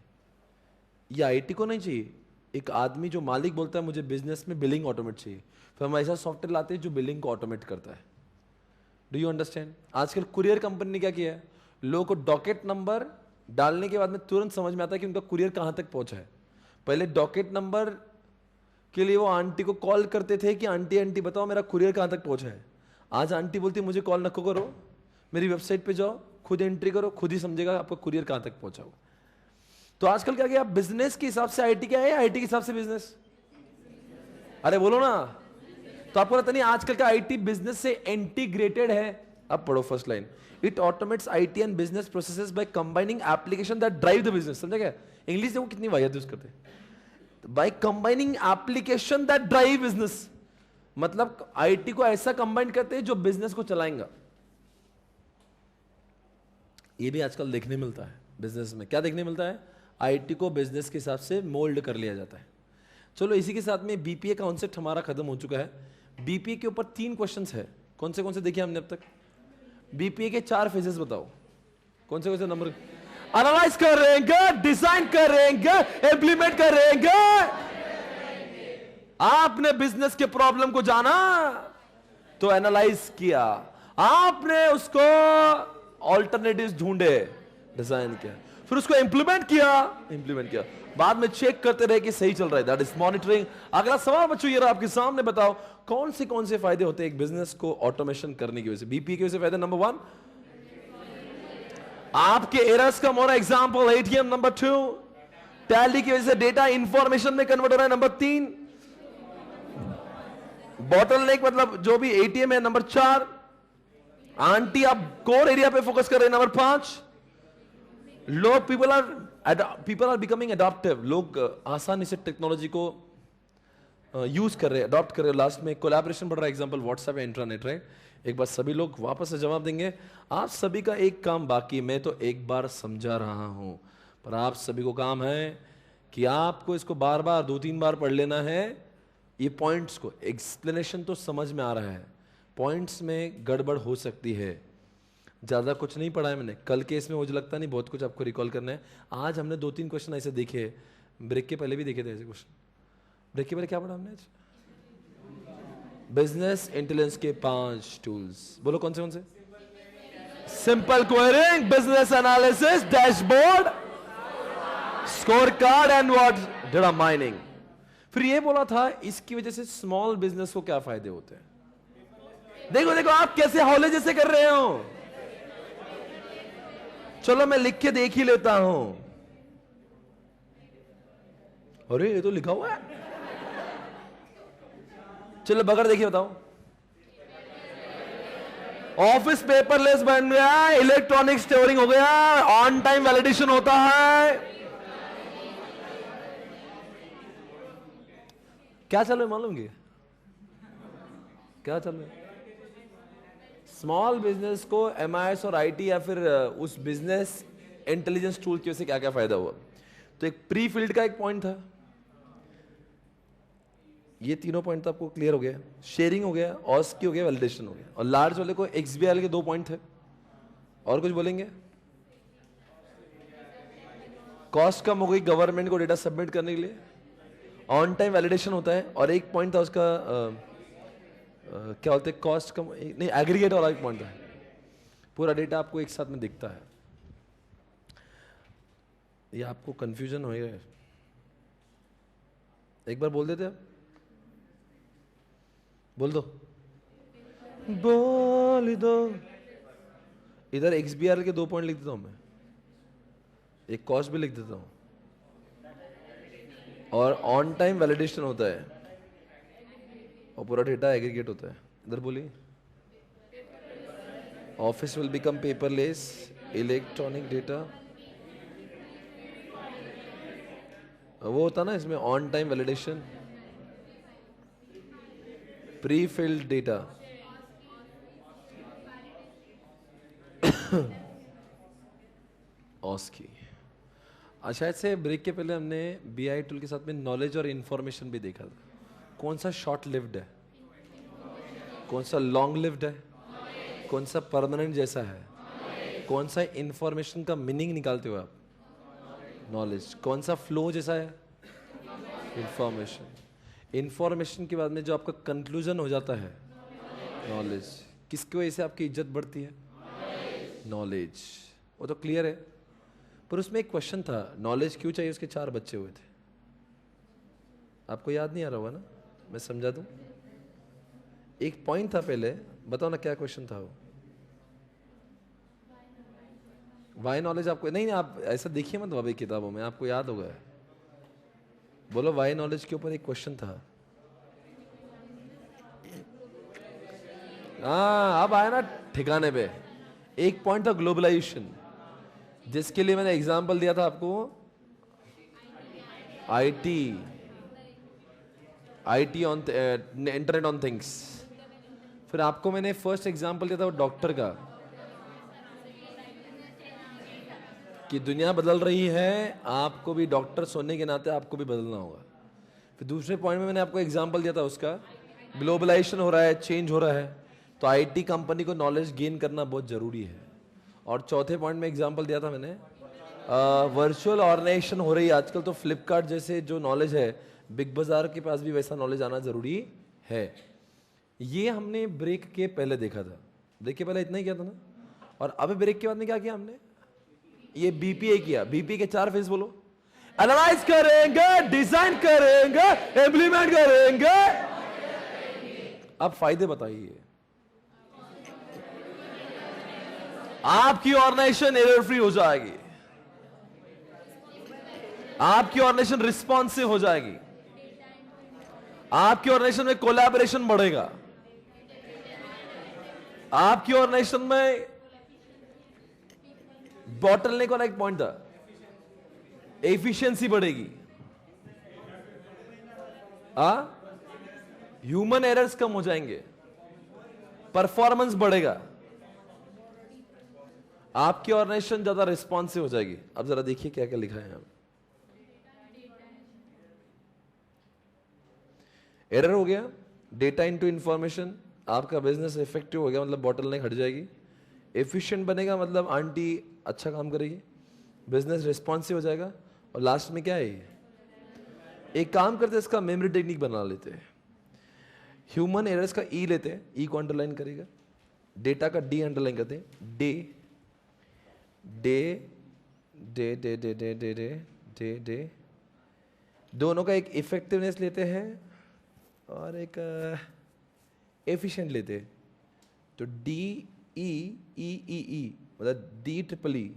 ये आईटी को नहीं चाहिए। एक आदमी जो मालिक बोलता है मुझे बिजनेस में बिलिंग ऑटोमेट चाहिए, फिर हम ऐसा सॉफ्टवेयर लाते हैं जो बिलिंग को ऑटोमेट करता है। Do you understand? आजकल कुरियर कंपनी ने क्या किया है, लोगों को डॉकेट नंबर डालने के बाद में तुरंत समझ में आता है कि उनका कुरियर कहां तक पहुंचा है। पहले डॉकेट नंबर के लिए वो आंटी को कॉल करते थे कि आंटी बताओ मेरा कुरियर कहां तक पहुंचा है। आज आंटी बोलती मुझे कॉल नको करो, मेरी वेबसाइट पे जाओ, खुद एंट्री करो, खुद ही समझेगा आपका कुरियर कहां तक पहुंचा हो। तो आजकल क्या किया, बिजनेस के हिसाब से आईटी क्या है, आईटी के हिसाब से बिजनेस? अरे बोलो ना। तो आपको पता नहीं आजकल का आईटी बिजनेस से इंटीग्रेटेड है। अब पढ़ो first line, it automates IT and business processes by combining application that drive the business. समझा क्या? इंग्लिश देखो कितनी वाहियात यूज करते हैं। Bye combining application that drive business, मतलब आईटी को ऐसा कंबाइन करते हैं जो बिजनेस को चलाएंगा। ये भी आजकल देखने मिलता है बिजनेस में। क्या देखने मिलता है? आईटी को बिजनेस के हिसाब से मोल्ड कर लिया जाता है। चलो इसी के साथ में बीपीए कॉन्सेप्ट हमारा खत्म हो चुका है। बीपीए के ऊपर 3 क्वेश्चंस है। कौन से देखे हमने अब तक? बीपीए के 4 फेजेस बताओ। कौन से नंबर? एनालाइज करेंगे, डिजाइन करेंगे, इंप्लीमेंट करेंगे। आपने बिजनेस के प्रॉब्लम को जाना तो एनालाइज किया, आपने उसको ऑल्टरनेटिव्स ढूंढे, डिजाइन किया, फिर उसको इंप्लीमेंट किया, बाद में चेक करते रहे कि सही चल रहा है। That is monitoring. अगला सवाल बच्चों ये रहा आपके सामने, बताओ कौन से फायदे होते हैं एक बिजनेस को ऑटोमेशन करने की वजह से? बीपीए की वजह से फायदा नंबर 1, आपके एरर्स कम हो रहा है। Example ATM. नंबर 2, टैली की वजह से डेटा इंफॉर्मेशन में कन्वर्ट हो रहा है। नंबर 3, बॉटलनेक मतलब जो भी एटीएम है। नंबर 4, आंटी आप कोर एरिया पे फोकस कर रहे हैं। नंबर 5, लोग पीपल आर बिकमिंग अडॉप्टिव। लोग आसानी से टेक्नोलॉजी को यूज कर रहे हैं, अडॉप्ट कर रहे हैं। लास्ट में कोलैबोरेशन बढ़ रहा है, एग्जांपल व्हाट्सएप या इंटरनेट, राइट। एक बार सभी लोग वापस से जवाब देंगे। आप सभी का एक काम बाकी, मैं तो एक बार समझा रहा हूं, पर आप सभी को काम है कि आपको इसको बार बार 2-3 बार पढ़ लेना है। ये पॉइंट्स को, एक्सप्लेनेशन तो समझ में आ रहा है, पॉइंट्स में गड़बड़ हो सकती है। ज़्यादा कुछ नहीं पढ़ा है मैंने, कल के इसमें मुझे लगता नहीं बहुत कुछ आपको रिकॉल करना है। आज हमने 2-3 क्वेश्चन ऐसे देखे, ब्रेक के पहले भी देखे थे ऐसे क्वेश्चन। ब्रेक के पहले क्या पढ़ा हमने आज? बिजनेस इंटेलिजेंस के 5 टूल्स, बोलो कौन से? Simple quarrying, business analysis, dashboard, score card and what data mining. फिर ये बोला था इसकी वजह से स्मॉल बिजनेस को क्या फायदे होते हैं। देखो आप कैसे हौले जैसे कर रहे हो। चलो मैं लिख के देख ही लेता हूं। अरे ये तो लिखा हुआ है। चलो बगैर देखिए बताओ। ऑफिस पेपरलेस बन गया, इलेक्ट्रॉनिक स्टोरिंग हो गया, ऑन टाइम वैलिडेशन होता है। क्या चल रहा है मालूम? क्या चल रहा है? स्मॉल बिजनेस को एमआईएस और आईटी या फिर उस बिजनेस इंटेलिजेंस टूल की वजह से क्या क्या फायदा हुआ। तो एक प्री फील्ड का एक पॉइंट था, ये तीनों पॉइंट तो आपको क्लियर हो गया। शेयरिंग हो गया, ऑस्की हो गया, वैलिडेशन हो गया। और लार्ज वाले को एक्सबीआई के 2 पॉइंट थे। और कुछ बोलेंगे? कॉस्ट कम हो गई गवर्नमेंट को डेटा सबमिट करने के लिए, ऑन टाइम वैलिडेशन होता है। और एक पॉइंट था उसका क्या बोलते हैं, कॉस्ट कम नहीं, एग्रीगेट वाला एक पॉइंट था। पूरा डेटा आपको एक साथ में दिखता है। ये आपको कंफ्यूजन हो गया, एक बार बोल देते आप, बोल दो, बोल दो। इधर एक्सबीआर के 2 पॉइंट लिख देता हूं मैं, एक कॉस्ट भी लिख देता हूं, और ऑन टाइम वैलिडेशन होता है, और पूरा डेटा एग्रीगेट होता है। इधर बोलिए, office will become paperless, electronic data, वो होता ना इसमें on time validation, pre filled data. ऑस्की। शायद से ब्रेक के पहले हमने बीआई टूल के साथ में नॉलेज और इंफॉर्मेशन भी देखा था। कौन सा शॉर्ट लिव्ड है, कौन सा लॉन्ग लिव्ड है, कौन सा परमानेंट जैसा है, कौन सा इंफॉर्मेशन का मीनिंग निकालते हो आप, नॉलेज, कौन सा फ्लो जैसा है, इंफॉर्मेशन। इंफॉर्मेशन के बाद में जो आपका कंक्लूजन हो जाता है, नॉलेज। किसकी वजह से आपकी इज्जत बढ़ती है? नॉलेज। वो तो क्लियर है, पर उसमें एक क्वेश्चन था, नॉलेज क्यों चाहिए, उसके 4 बच्चे हुए थे। आपको याद नहीं आ रहा होगा ना, मैं समझा दूं। एक पॉइंट था पहले, बताओ ना क्या क्वेश्चन था वो। वाई नॉलेज आपको नहीं, आप ऐसा देखिए मत अभी किताबों में, आपको याद होगा। बोलो, वाई नॉलेज के ऊपर एक क्वेश्चन था। हाँ, अब आया ना ठिकाने पे। एक पॉइंट था ग्लोबलाइजेशन, जिसके लिए मैंने एग्जांपल दिया था आपको, IT on internet on things. फिर आपको मैंने फर्स्ट एग्जांपल दिया था वो डॉक्टर का, कि दुनिया बदल रही है, आपको भी डॉक्टर्स होने के नाते आपको भी बदलना होगा। फिर दूसरे पॉइंट में मैंने आपको एग्जांपल दिया था उसका, ग्लोबलाइजेशन हो रहा है, चेंज हो रहा है, तो आईटी कंपनी को नॉलेज गेन करना बहुत जरूरी है। और चौथे पॉइंट में एग्जांपल दिया था मैंने, वर्चुअल ऑर्गेनाइजेशन हो रही है आजकल, तो फ्लिपकार्ट जैसे जो नॉलेज है, बिग बाजार के पास भी वैसा नॉलेज आना जरूरी है। ये हमने ब्रेक के पहले देखा था। ब्रेक के पहले इतना ही किया था ना। और अब ब्रेक के बाद में क्या किया हमने, ये बीपीए किया। बीपीए के 4 फेज बोलो, एनालाइज करेंगे, डिजाइन करेंगे, इंप्लीमेंट करेंगे। अब फायदे बताइए। आपकी ऑर्गेनाइजेशन एरर फ्री हो जाएगी, आपकी ऑर्गेनाइजेशन रिस्पॉन्सिव हो जाएगी, आपकी ऑर्गेनाइजेशन में कोलैबोरेशन बढ़ेगा, आपकी ऑर्गेनाइजेशन में बॉटलनेक वाला एक पॉइंट था, एफिशिएंसी बढ़ेगी, ह्यूमन एरर्स कम हो जाएंगे, परफॉर्मेंस बढ़ेगा, आपकी ऑर्गेनाइजेशन ज्यादा रिस्पॉन्सिव हो जाएगी। अब जरा देखिए क्या क्या लिखा है यहां। एरर हो गया, डेटा इनटू इंफॉर्मेशन, आपका बिजनेस इफेक्टिव हो गया, मतलब बॉटलनेक हट जाएगी। एफिशिएंट बनेगा, मतलब आंटी अच्छा काम करेगी, बिजनेस रिस्पॉन्सिव हो जाएगा। और लास्ट में क्या है, एक काम करते हैं, इसका मेमोरी टेक्निक बना लेते हैं। ह्यूमन एरर्स का ई लेते हैं, ई को अंडरलाइन करेगा, डेटा का डी अंडरलाइन करते हैं, day day day day day day day day day day दोनों का एक इफेक्टिवनेस लेते हैं और एक एफिशिएंट लेते हैं। तो डी ई ई ई ई मतलब डी ट्रिपल ई,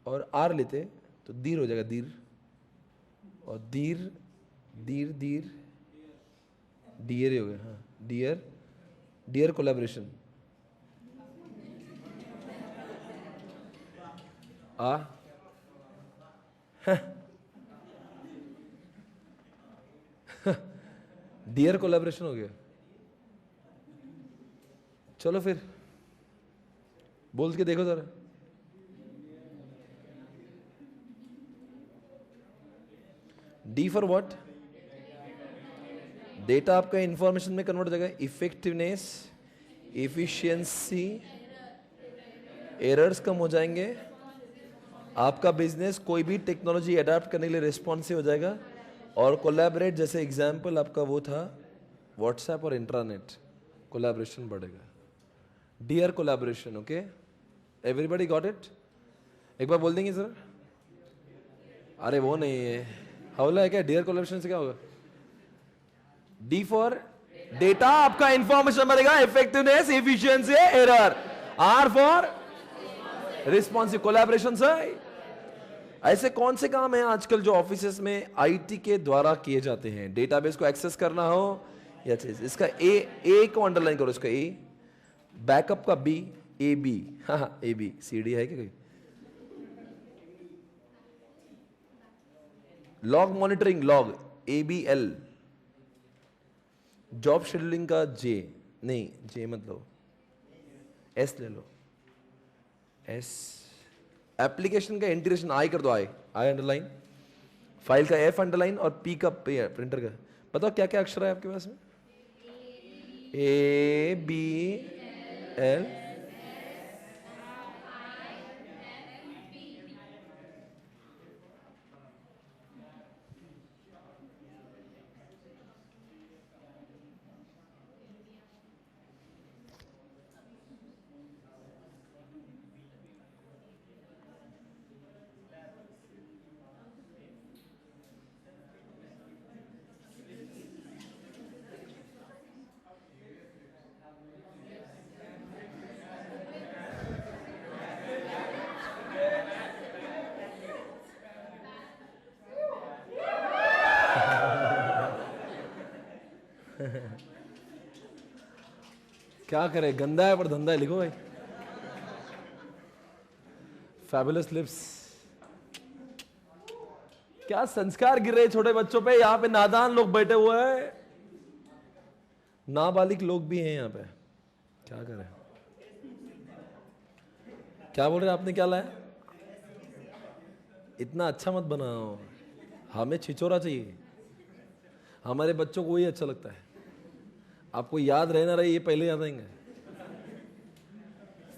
और आर लेते हैं तो दीर हो जाएगा, दीर, और दीर दीर दीर डियर ही हो गया। हाँ, dear dear collaboration, dear collaboration हो गया। चलो फिर बोल के देखो जरा, डी फॉर व्हाट, डेटा आपका इंफॉर्मेशन में कन्वर्ट हो जाएगा, इफेक्टिवनेस, एफिशिएंसी, एरर्स कम हो जाएंगे, आपका बिजनेस कोई भी टेक्नोलॉजी अडाप्ट करने के लिए रिस्पॉन्सिव हो जाएगा, और कोलैबोरेट, जैसे एग्जांपल आपका वो था व्हाट्सएप और इंट्रानेट, कोलैबोरेशन बढ़ेगा, dear collaboration. Okay, everybody got it? एक बार बोल देंगे सर? अरे वो नहीं है, हवला है क्या? डियर कोलैबोरेशन से क्या होगा? डी फॉर डेटा, आपका इंफॉर्मेशन बढ़ेगा, effectiveness, efficiency, error. R for responsive, collaboration. Sir ऐसे कौन से काम हैं आजकल जो ऑफिसेस में आईटी के द्वारा किए जाते हैं? डेटाबेस को एक्सेस करना हो या चीज, इसका ए को अंडरलाइन करो, इसका ए, बैकअप का बी, ए बी, हाँ ए बी, सी डी है क्या कोई? Log monitoring, log, A B L, job scheduling का जे, नहीं जे मत लो, एस ले लो, एस, एप्लीकेशन का इंटीग्रेशन आई कर दो, आई अंडरलाइन, फाइल का एफ अंडरलाइन, और पी का प्रिंटर का। बताओ क्या क्या अक्षर है आपके पास में? ए बी एल, क्या करे, गंदा है पर धंधा है, लिखो भाई। फैबुलस लिप्स, क्या संस्कार गिर रहे छोटे बच्चों पे, यहां पे नादान लोग बैठे हुए हैं, नाबालिग लोग भी हैं यहां पे, क्या करें? क्या बोल रहे आपने, क्या लाया? इतना अच्छा मत बनाओ, हमें छिचोरा चाहिए, हमारे बच्चों को वही अच्छा लगता है। आपको याद रहे ना रहे, ये पहले याद आएंगे।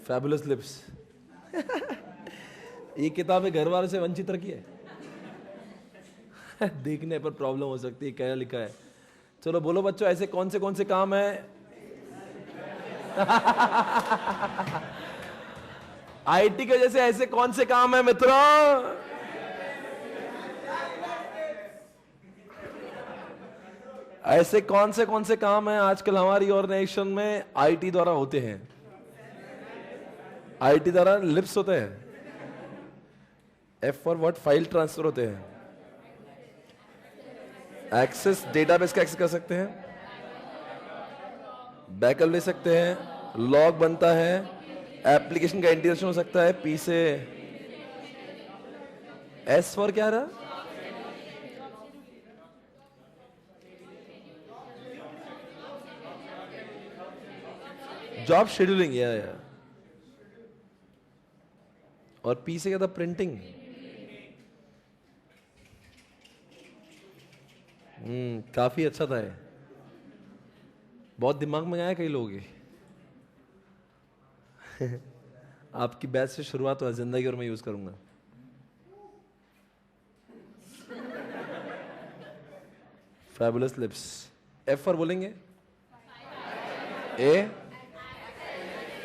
फैबुलस लिप्स ये किताबें घर वाले से वंचित रखी है देखने पर प्रॉब्लम हो सकती है, क्या लिखा है। चलो बोलो बच्चों, ऐसे कौन से काम है आईटी की वजह से ऐसे कौन से काम है मित्रों? ऐसे कौन से काम हैं आजकल हमारी ऑर्गेनाइजेशन में आईटी द्वारा होते हैं? आईटी द्वारा लिप्स होते हैं, F for what, file transfer होते हैं, एक्सेस डेटाबेस का एक्सेस कर सकते हैं, बैकअप ले सकते हैं, लॉग बनता है, एप्लीकेशन का इंटीग्रेशन हो सकता है पी से, एस फॉर क्या रहा, जॉब शेड्यूलिंग, या और पी से क्या था, प्रिंटिंग। काफी अच्छा था ये, बहुत दिमाग में आया कई लोगों के। आपकी बैच से शुरुआत हुआ, जिंदगी और मैं यूज करूंगा। फैबुलस लिप्स, एफ फॉर बोलेंगे, ए,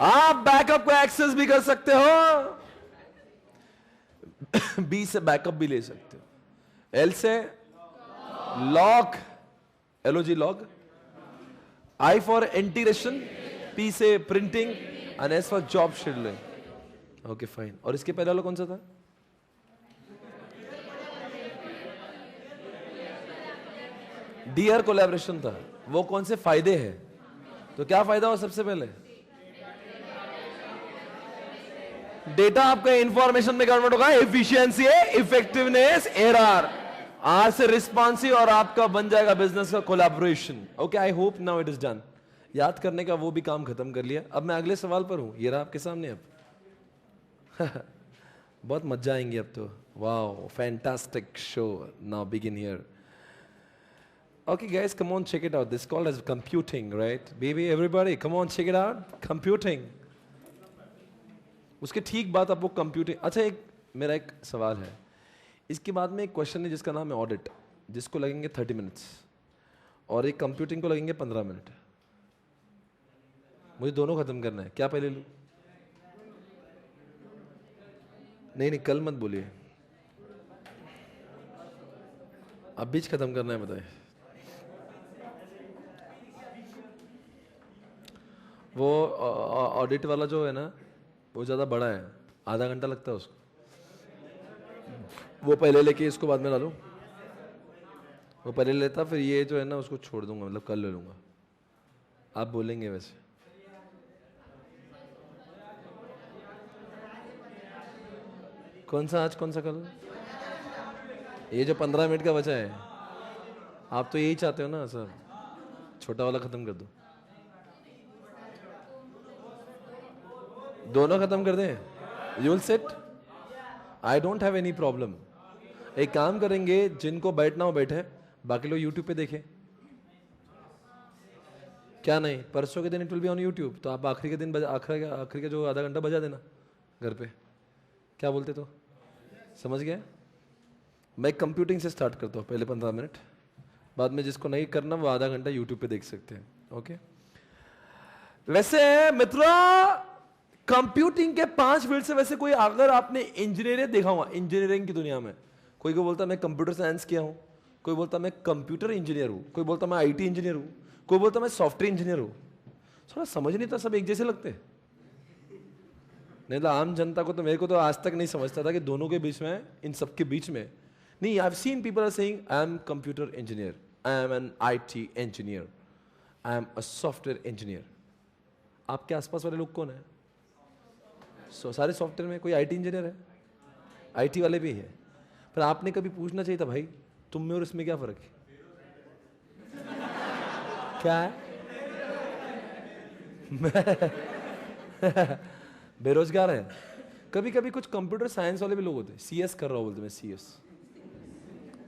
आप बैकअप को एक्सेस भी कर सकते हो, बी से बैकअप भी ले सकते हो, एल से log, L O G log, I for integration, P से printing, and S for job scheduling. Okay fine. और इसके पहले वाला कौन सा था? डीआर कोलैबोरेशन था। वो कौन से फायदे हैं? तो क्या फायदा हो सबसे पहले? डेटा आपका इंफॉर्मेशन में कन्वर्ट होगा, एफिशिएंसी है, इफेक्टिवनेस, एरर, आर से रिस्पॉन्सिव, और आपका बन जाएगा बिजनेस का collaboration. Okay, I hope now it is done. याद करने का वो भी काम खत्म कर लिया। अब मैं अगले सवाल पर हूं, ये रहा आपके सामने। अब बहुत मजा आएंगे अब तो। Wow, fantastic show. Now begin here. Okay guys, come on, check it out. This is called as computing, right? Baby, everybody, come on, check it out. Computing. उसके ठीक बाद आपको कंप्यूटिंग। अच्छा, मेरा एक सवाल है। इसके बाद में एक क्वेश्चन है जिसका नाम है ऑडिट, जिसको लगेंगे 30 मिनट्स, और एक कंप्यूटिंग को लगेंगे 15 मिनट। मुझे दोनों खत्म करना है। क्या पहले लूं? नहीं, कल मत बोलिए, अब बीच खत्म करना है। बताइए। वो ऑडिट वाला जो है ना, वो ज़्यादा बड़ा है, आधा घंटा लगता है उसको। वो पहले लेके इसको बाद में डालूं? वो पहले लेता, फिर ये जो है ना उसको छोड़ दूंगा, मतलब कल ले लूंगा। आप बोलेंगे वैसे। कौन सा आज, कौन सा कल? ये जो 15 मिनट का बचा है, आप तो यही चाहते हो ना सर, छोटा वाला खत्म कर दो। दोनों खत्म कर दें? You will set? I don't have any problem. एक काम करेंगे, जिनको बैठना हो बैठे, बाकी लोग यूट्यूब पे देखें। क्या नहीं, परसों के दिन it will be on YouTube, तो आप आखिरी के दिन आखिरी का जो आधा घंटा बजा देना घर पे। क्या बोलते? तो समझ गए? मैं कंप्यूटिंग से स्टार्ट करता हूँ, पहले 15 मिनट, बाद में जिसको नहीं करना वो आधा घंटा यूट्यूब पे देख सकते हैं। ओके। वैसे मित्रों, कंप्यूटिंग के 5 फील्ड से वैसे कोई, अगर आपने इंजीनियरिंग देखा हुआ, इंजीनियरिंग की दुनिया में कोई को बोलता मैं कंप्यूटर साइंस किया हूं, कोई बोलता मैं कंप्यूटर इंजीनियर हूं, कोई बोलता मैं आईटी इंजीनियर हूं, कोई बोलता मैं सॉफ्टवेयर इंजीनियर हूं। थोड़ा समझ नहीं था, सब एक जैसे लगते। नहीं तो आम जनता को तो, मेरे को तो आज तक नहीं समझता था कि दोनों के बीच में, इन सबके बीच में नहीं। I have seen people are saying I am computer engineer, I am an IT engineer, I am a software engineer. आपके आसपास वाले लोग कौन है? सारे सॉफ्टवेयर में कोई आईटी इंजीनियर है, आईटी वाले भी है। पर आपने कभी पूछना चाहिए था, भाई तुम में और इसमें क्या फर्क है? क्या है? बेरोजगार है। कभी कभी कुछ कंप्यूटर साइंस वाले भी लोग होते हैं, सीएस कर रहा हूं बोलते, मैं CS,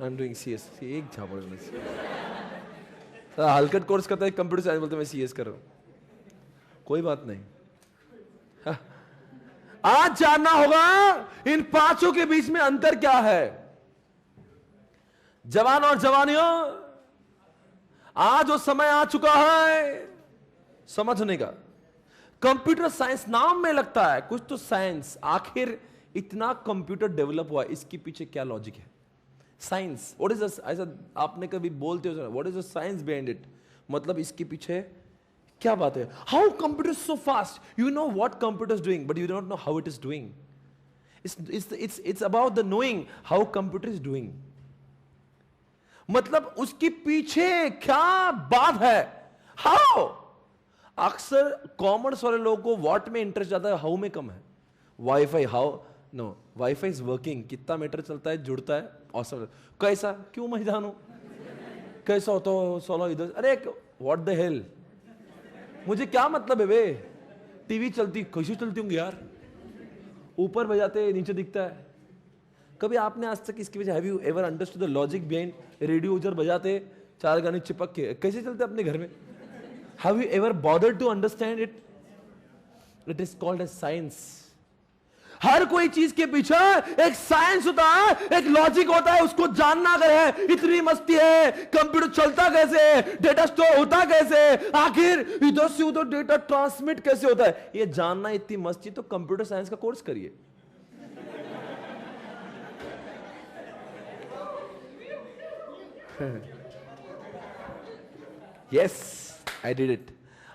I am doing CS. एक झापड़ में हलकट कोर्स करता है कंप्यूटर साइंस, बोलते मैं सीएस कर रहा हूं। कोई बात नहीं, आज जानना होगा इन पांचों के बीच में अंतर क्या है। जवान और जवानियों, आज वो समय आ चुका है समझने का। कंप्यूटर साइंस नाम में लगता है कुछ तो साइंस, आखिर इतना कंप्यूटर डेवलप हुआ, इसके पीछे क्या लॉजिक है? साइंस, व्हाट इज ऐसा आपने कभी बोलते हो, what is the science behind it, मतलब इसके पीछे क्या बात है? How computer so fast, you know what computer is doing but you don't know how it is doing. It's about the knowing how computer is doing. मतलब उसके पीछे क्या बात है, हाउ। अक्सर कॉमर्स वाले लोगों को व्हाट में इंटरेस्ट ज्यादा है, हाउ में कम है। Wifi, how, no, wifi is working, कितना मीटर चलता है, जुड़ता है, और कैसा, क्यों मैं जानू, कैसा होता हो, सोलो इधर, अरे व्हाट द हेल, मुझे क्या मतलब है वे। टीवी चलती कैसी चलती होंगी यार, ऊपर बजाते नीचे दिखता है। कभी आपने आज तक इसकी वजह, have you ever understood the logic behind radio उधर बजाते 4 गाने चिपक के कैसे चलते अपने घर में? Have you ever bothered to understand it? It is called as science. हर कोई चीज के पीछे एक साइंस होता है, एक लॉजिक होता है, उसको जानना अगर है। इतनी मस्ती है, कंप्यूटर चलता कैसे, डेटा स्टोर होता कैसे, आखिर इधर से उधर डेटा ट्रांसमिट कैसे होता है, ये जानना इतनी मस्ती, तो कंप्यूटर साइंस का कोर्स करिए। Yes, I did it.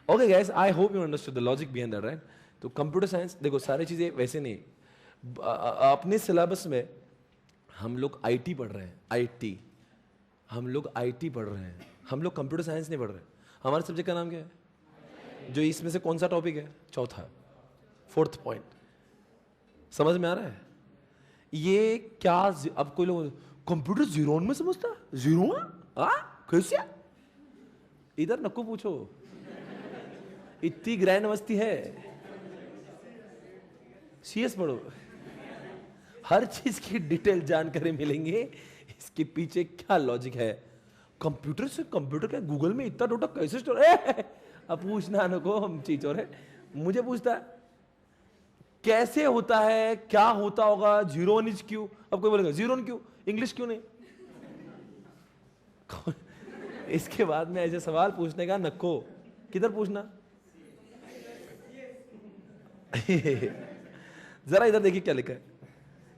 Okay guys, I hope you understood the logic behind that, right? तो कंप्यूटर साइंस देखो, सारी चीजें वैसे नहीं। अपने सिलेबस में हम लोग आईटी पढ़ रहे हैं, आईटी, हम लोग आईटी पढ़ रहे हैं, हम लोग कंप्यूटर साइंस नहीं पढ़ रहे। हमारे सब्जेक्ट का नाम क्या है? जो इसमें से कौन सा टॉपिक है? चौथा, 4th पॉइंट। समझ में आ रहा है? ये क्या, अब कोई लोग कंप्यूटर जीरो में समझता, जीरो कैसे? इधर नको पूछो, इतनी ग्रैंड मस्ती है, सीएस पढ़ो, हर चीज की डिटेल जानकारी मिलेंगे, इसके पीछे क्या लॉजिक है। कंप्यूटर से, कंप्यूटर क्या गूगल में इतना डाटा कैसे स्टोर है? अब पूछना नको, हम चीज और है, मुझे पूछता है कैसे होता है, क्या होता होगा, जीरो वन इज क्यों। अब कोई बोलेगा जीरो वन क्यों, इंग्लिश क्यों नहीं? इसके बाद में ऐसे सवाल पूछने का नको, किधर पूछना? जरा इधर देखिए क्या लिखा है।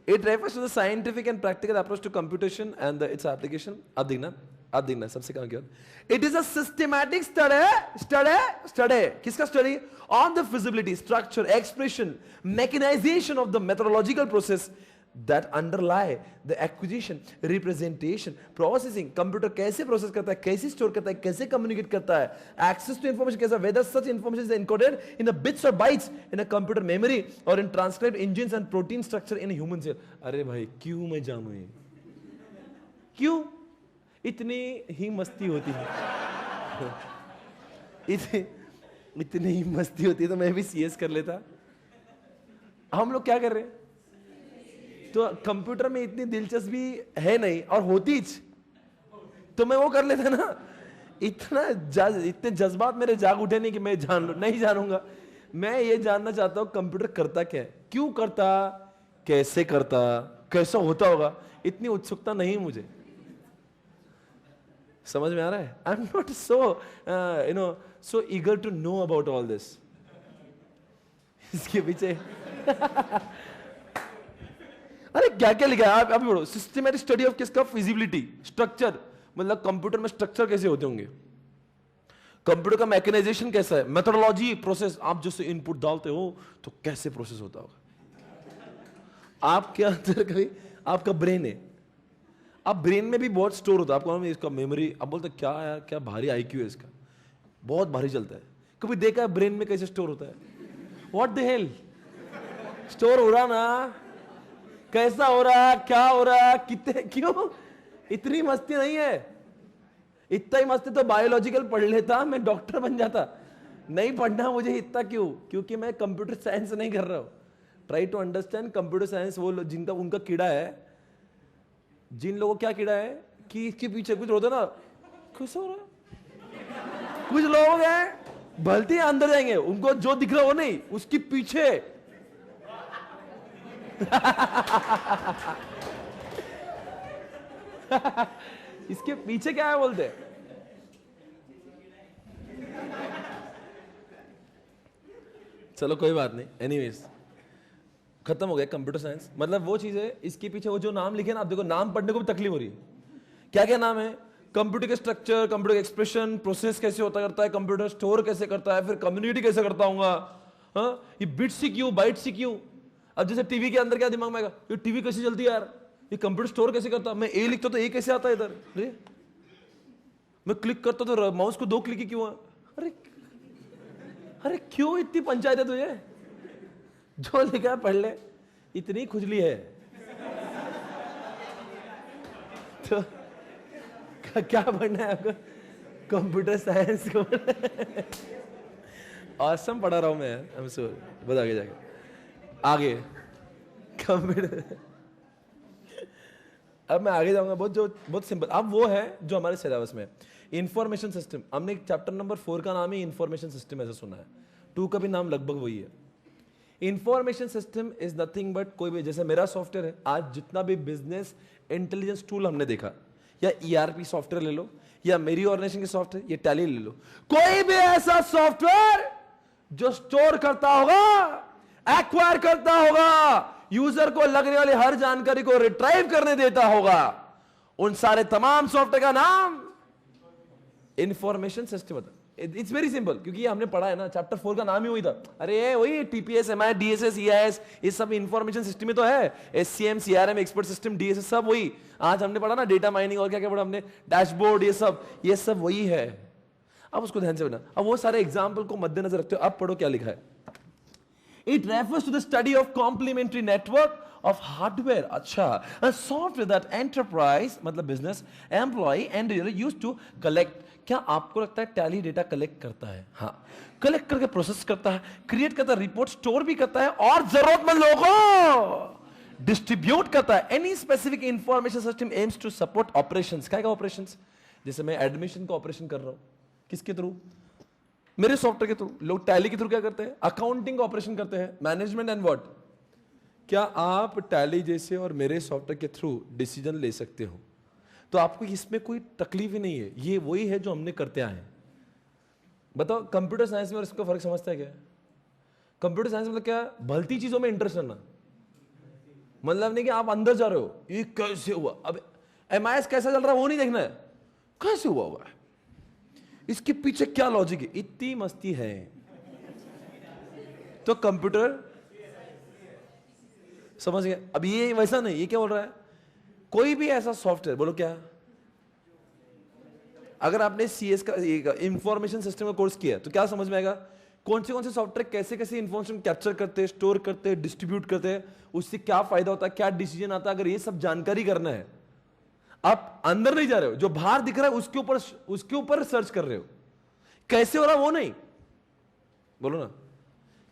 It refers to the scientific and practical approach to computation and its application. अब देखना सबसे कम क्या। It is a systematic study, किसका study? On the feasibility, structure, expression, mechanisation of the methodological process that underlie the acquisition, representation, processing। Computer कैसे process करता है, कैसे स्टोर करता है, कैसे कम्युनिकेट करता है, एक्सेस टू इंफॉर्मेशन कैसा, whether such information is encoded in a bits or bytes in a computer memory or in transcribed engines and protein structure in a human cell। अरे भाई क्यों मैं जानूं ये, क्यों इतनी ही मस्ती होती है? इतनी ही मस्ती होती है तो मैं भी सीएस कर लेता। हम लोग क्या कर रहे हैं? तो कंप्यूटर में इतनी दिलचस्पी है नहीं, और होती तो मैं वो कर लेता ना। इतने जज्बात मेरे जाग उठे नहीं कि मैं नहीं जानूंगा। मैं ये जानना चाहता हूं कंप्यूटर करता क्या है, क्यों करता, कैसे करता, कैसा होता होगा, इतनी उत्सुकता नहीं मुझे। समझ में आ रहा है? I am not so eager to know about all this. इसके पीछे अरे क्या क्या लिखा है आप अभी पढ़ो। सिस्टमैटिक स्टडी ऑफ किसका? फिजिबिलिटी, स्ट्रक्चर, मतलब कंप्यूटर में स्ट्रक्चर कैसे होते होंगे, कंप्यूटर का मैकेनाइजेशन कैसा है, मेथोडोलॉजी, प्रोसेस, आप जो इनपुट डालते हो तो कैसे प्रोसेस होता होगा। आपके अंदर कभी आपका ब्रेन है, अब ब्रेन में भी बहुत स्टोर होता है, आपको इसका मेमोरी, अब बोलते क्या यार क्या भारी आईक्यू है इसका, बहुत भारी चलता है। कभी देखा है ब्रेन में कैसे स्टोर होता है? व्हाट द हेल, स्टोर हो रहा ना, कैसा हो रहा, क्या हो रहा, कितने, क्यों? इतनी मस्ती नहीं है। इतना ही मस्ती तो बायोलॉजिकल पढ़ लेता, मैं डॉक्टर बन जाता। नहीं पढ़ना मुझे इतना, क्यों? क्योंकि मैं कंप्यूटर साइंस नहीं कर रहा हूं। Try to understand computer science. वो जिनका उनका कीड़ा है, जिन लोगों क्या कीड़ा है कि इसके पीछे कुछ होता ना, कैसा हो रहा है, कुछ लोग हैं भलती अंदर जाएंगे, उनको जो दिख रहा हो नहीं, उसके पीछे इसके पीछे क्या है बोलते। चलो कोई बात नहीं, एनीवेज खत्म हो गया कंप्यूटर साइंस। मतलब वो चीज है, इसके पीछे वो जो नाम लिखे ना, आप देखो नाम पढ़ने को भी तकलीफ हो रही है। क्या क्या नाम है? कंप्यूटर के स्ट्रक्चर, कंप्यूटर के एक्सप्रेशन, प्रोसेस कैसे होता करता है, कंप्यूटर स्टोर कैसे करता है, फिर कम्युनिटी कैसे करता हूंगा, ये बिट सी क्यों, बाइट सी क्यों। अब जैसे टीवी के अंदर क्या दिमाग में आएगा, ये टीवी कैसे चलती है यार, ये कंप्यूटर स्टोर कैसे करता, मैं ए लिखता तो ए कैसे आता है इधर, अरे मैं क्लिक करता तो माउस को 2 क्लिक ही क्यों है, अरे अरे क्यों इतनी पंचायत है तुझे? जो लिखा है पढ़ ले, इतनी खुजली है तो क्या पढ़ना है आपको? कंप्यूटर साइंस को ऑसम पढ़ा रहा हूं मैं, आई एम श्योर। बहुत आगे जाके आगे कंप्यूटर, अब मैं आगे जाऊंगा। बहुत सिंपल। अब वो है जो हमारे सिलेबस में इंफॉर्मेशन सिस्टम। हमने चैप्टर नंबर 4 का नाम ही इंफॉर्मेशन सिस्टम ऐसा सुना है, 2 का भी नाम लगभग वही है। Information system is nothing but, कोई भी, जैसे मेरा सॉफ्टवेयर है, आज जितना भी बिजनेस इंटेलिजेंस टूल हमने देखा, या ईआरपी सॉफ्टवेयर ले लो, या मेरी ऑर्गेनाइजेशन के सॉफ्टवेयर, ये टैली ले लो, कोई भी ऐसा सॉफ्टवेयर जो स्टोर करता होगा, एक्वायर करता होगा, यूजर को लगने वाली हर जानकारी को रिट्राइव करने देता होगा, उन सारे तमाम सॉफ्टवेयर का नाम इंफॉर्मेशन सिस्टम होता है। इट्स वेरी सिंपल, क्योंकि ये हमने पढ़ा है ना, चैप्टर 4 का नाम ही वही था। अरे वही टीपीएस, एमआई, डीएसएस, ईआईएस, ये सब इंफॉर्मेशन सिस्टम में तो है। SCM, CRM, expert system, DSS, सब वही। आज हमने पढ़ा ना डेटा माइनिंग और क्या क्या पढ़ा हमने, डैशबोर्ड, ये सब वही है। अब उसको ध्यान से पढ़ना। अब वो सारे एग्जाम्पल को मद्देनजर रखते हो, अब पढ़ो क्या लिखा है। It refers to the study of complementary network of hardware. अच्छा, a software that enterprise मतलब business employee and used to collect. क्या आपको लगता है टैली डेटा कलेक्ट करता है? हाँ, कलेक्ट करके प्रोसेस करता है, क्रिएट करता है, रिपोर्ट स्टोर भी करता है, और जरूरतमंद लोगों को डिस्ट्रीब्यूट करता है। Any specific information system aims to support operations. क्या है ऑपरेशंस? जैसे मैं एडमिशन का ऑपरेशन कर रहा हूं, किसके थ्रू? मेरे सॉफ्टवेयर के थ्रू। लोग टैली के थ्रू क्या करते हैं? अकाउंटिंग का ऑपरेशन करते हैं, मैनेजमेंट एंड व्हाट। क्या आप टैली जैसे और मेरे सॉफ्टवेयर के थ्रू डिसीजन ले सकते हो? तो आपको इसमें कोई तकलीफ ही नहीं है, ये वही है जो हमने करते आए हैं। बताओ, कंप्यूटर साइंस में और इसका फर्क समझता है क्या? कंप्यूटर साइंस मतलब क्या? भलती चीजों में इंटरेस्ट करना, मतलब नहीं कि आप अंदर जा रहे हो, ये कैसे हुआ, अब एमआईएस कैसा चल रहा है वो नहीं देखना है, कैसे हुआ है, इसके पीछे क्या लॉजिक है, इतनी मस्ती है। तो कंप्यूटर समझ गया। अब ये वैसा नहीं, ये क्या बोल रहा है? कोई भी ऐसा सॉफ्टवेयर, बोलो क्या, अगर आपने सीएस का इंफॉर्मेशन सिस्टम का कोर्स किया तो क्या समझ में आएगा? कौन से सॉफ्टवेयर कैसे कैसे इंफॉर्मेशन कैप्चर करते हैं, स्टोर करते हैं, डिस्ट्रीब्यूट करते हैं, उससे क्या फायदा होता है, क्या डिसीजन आता है। अगर ये सब जानकारी करना है, आप अंदर नहीं जा रहे हो, जो बाहर दिख रहा है उसके ऊपर सर्च कर रहे हो, कैसे हो रहा वो नहीं। बोलो ना,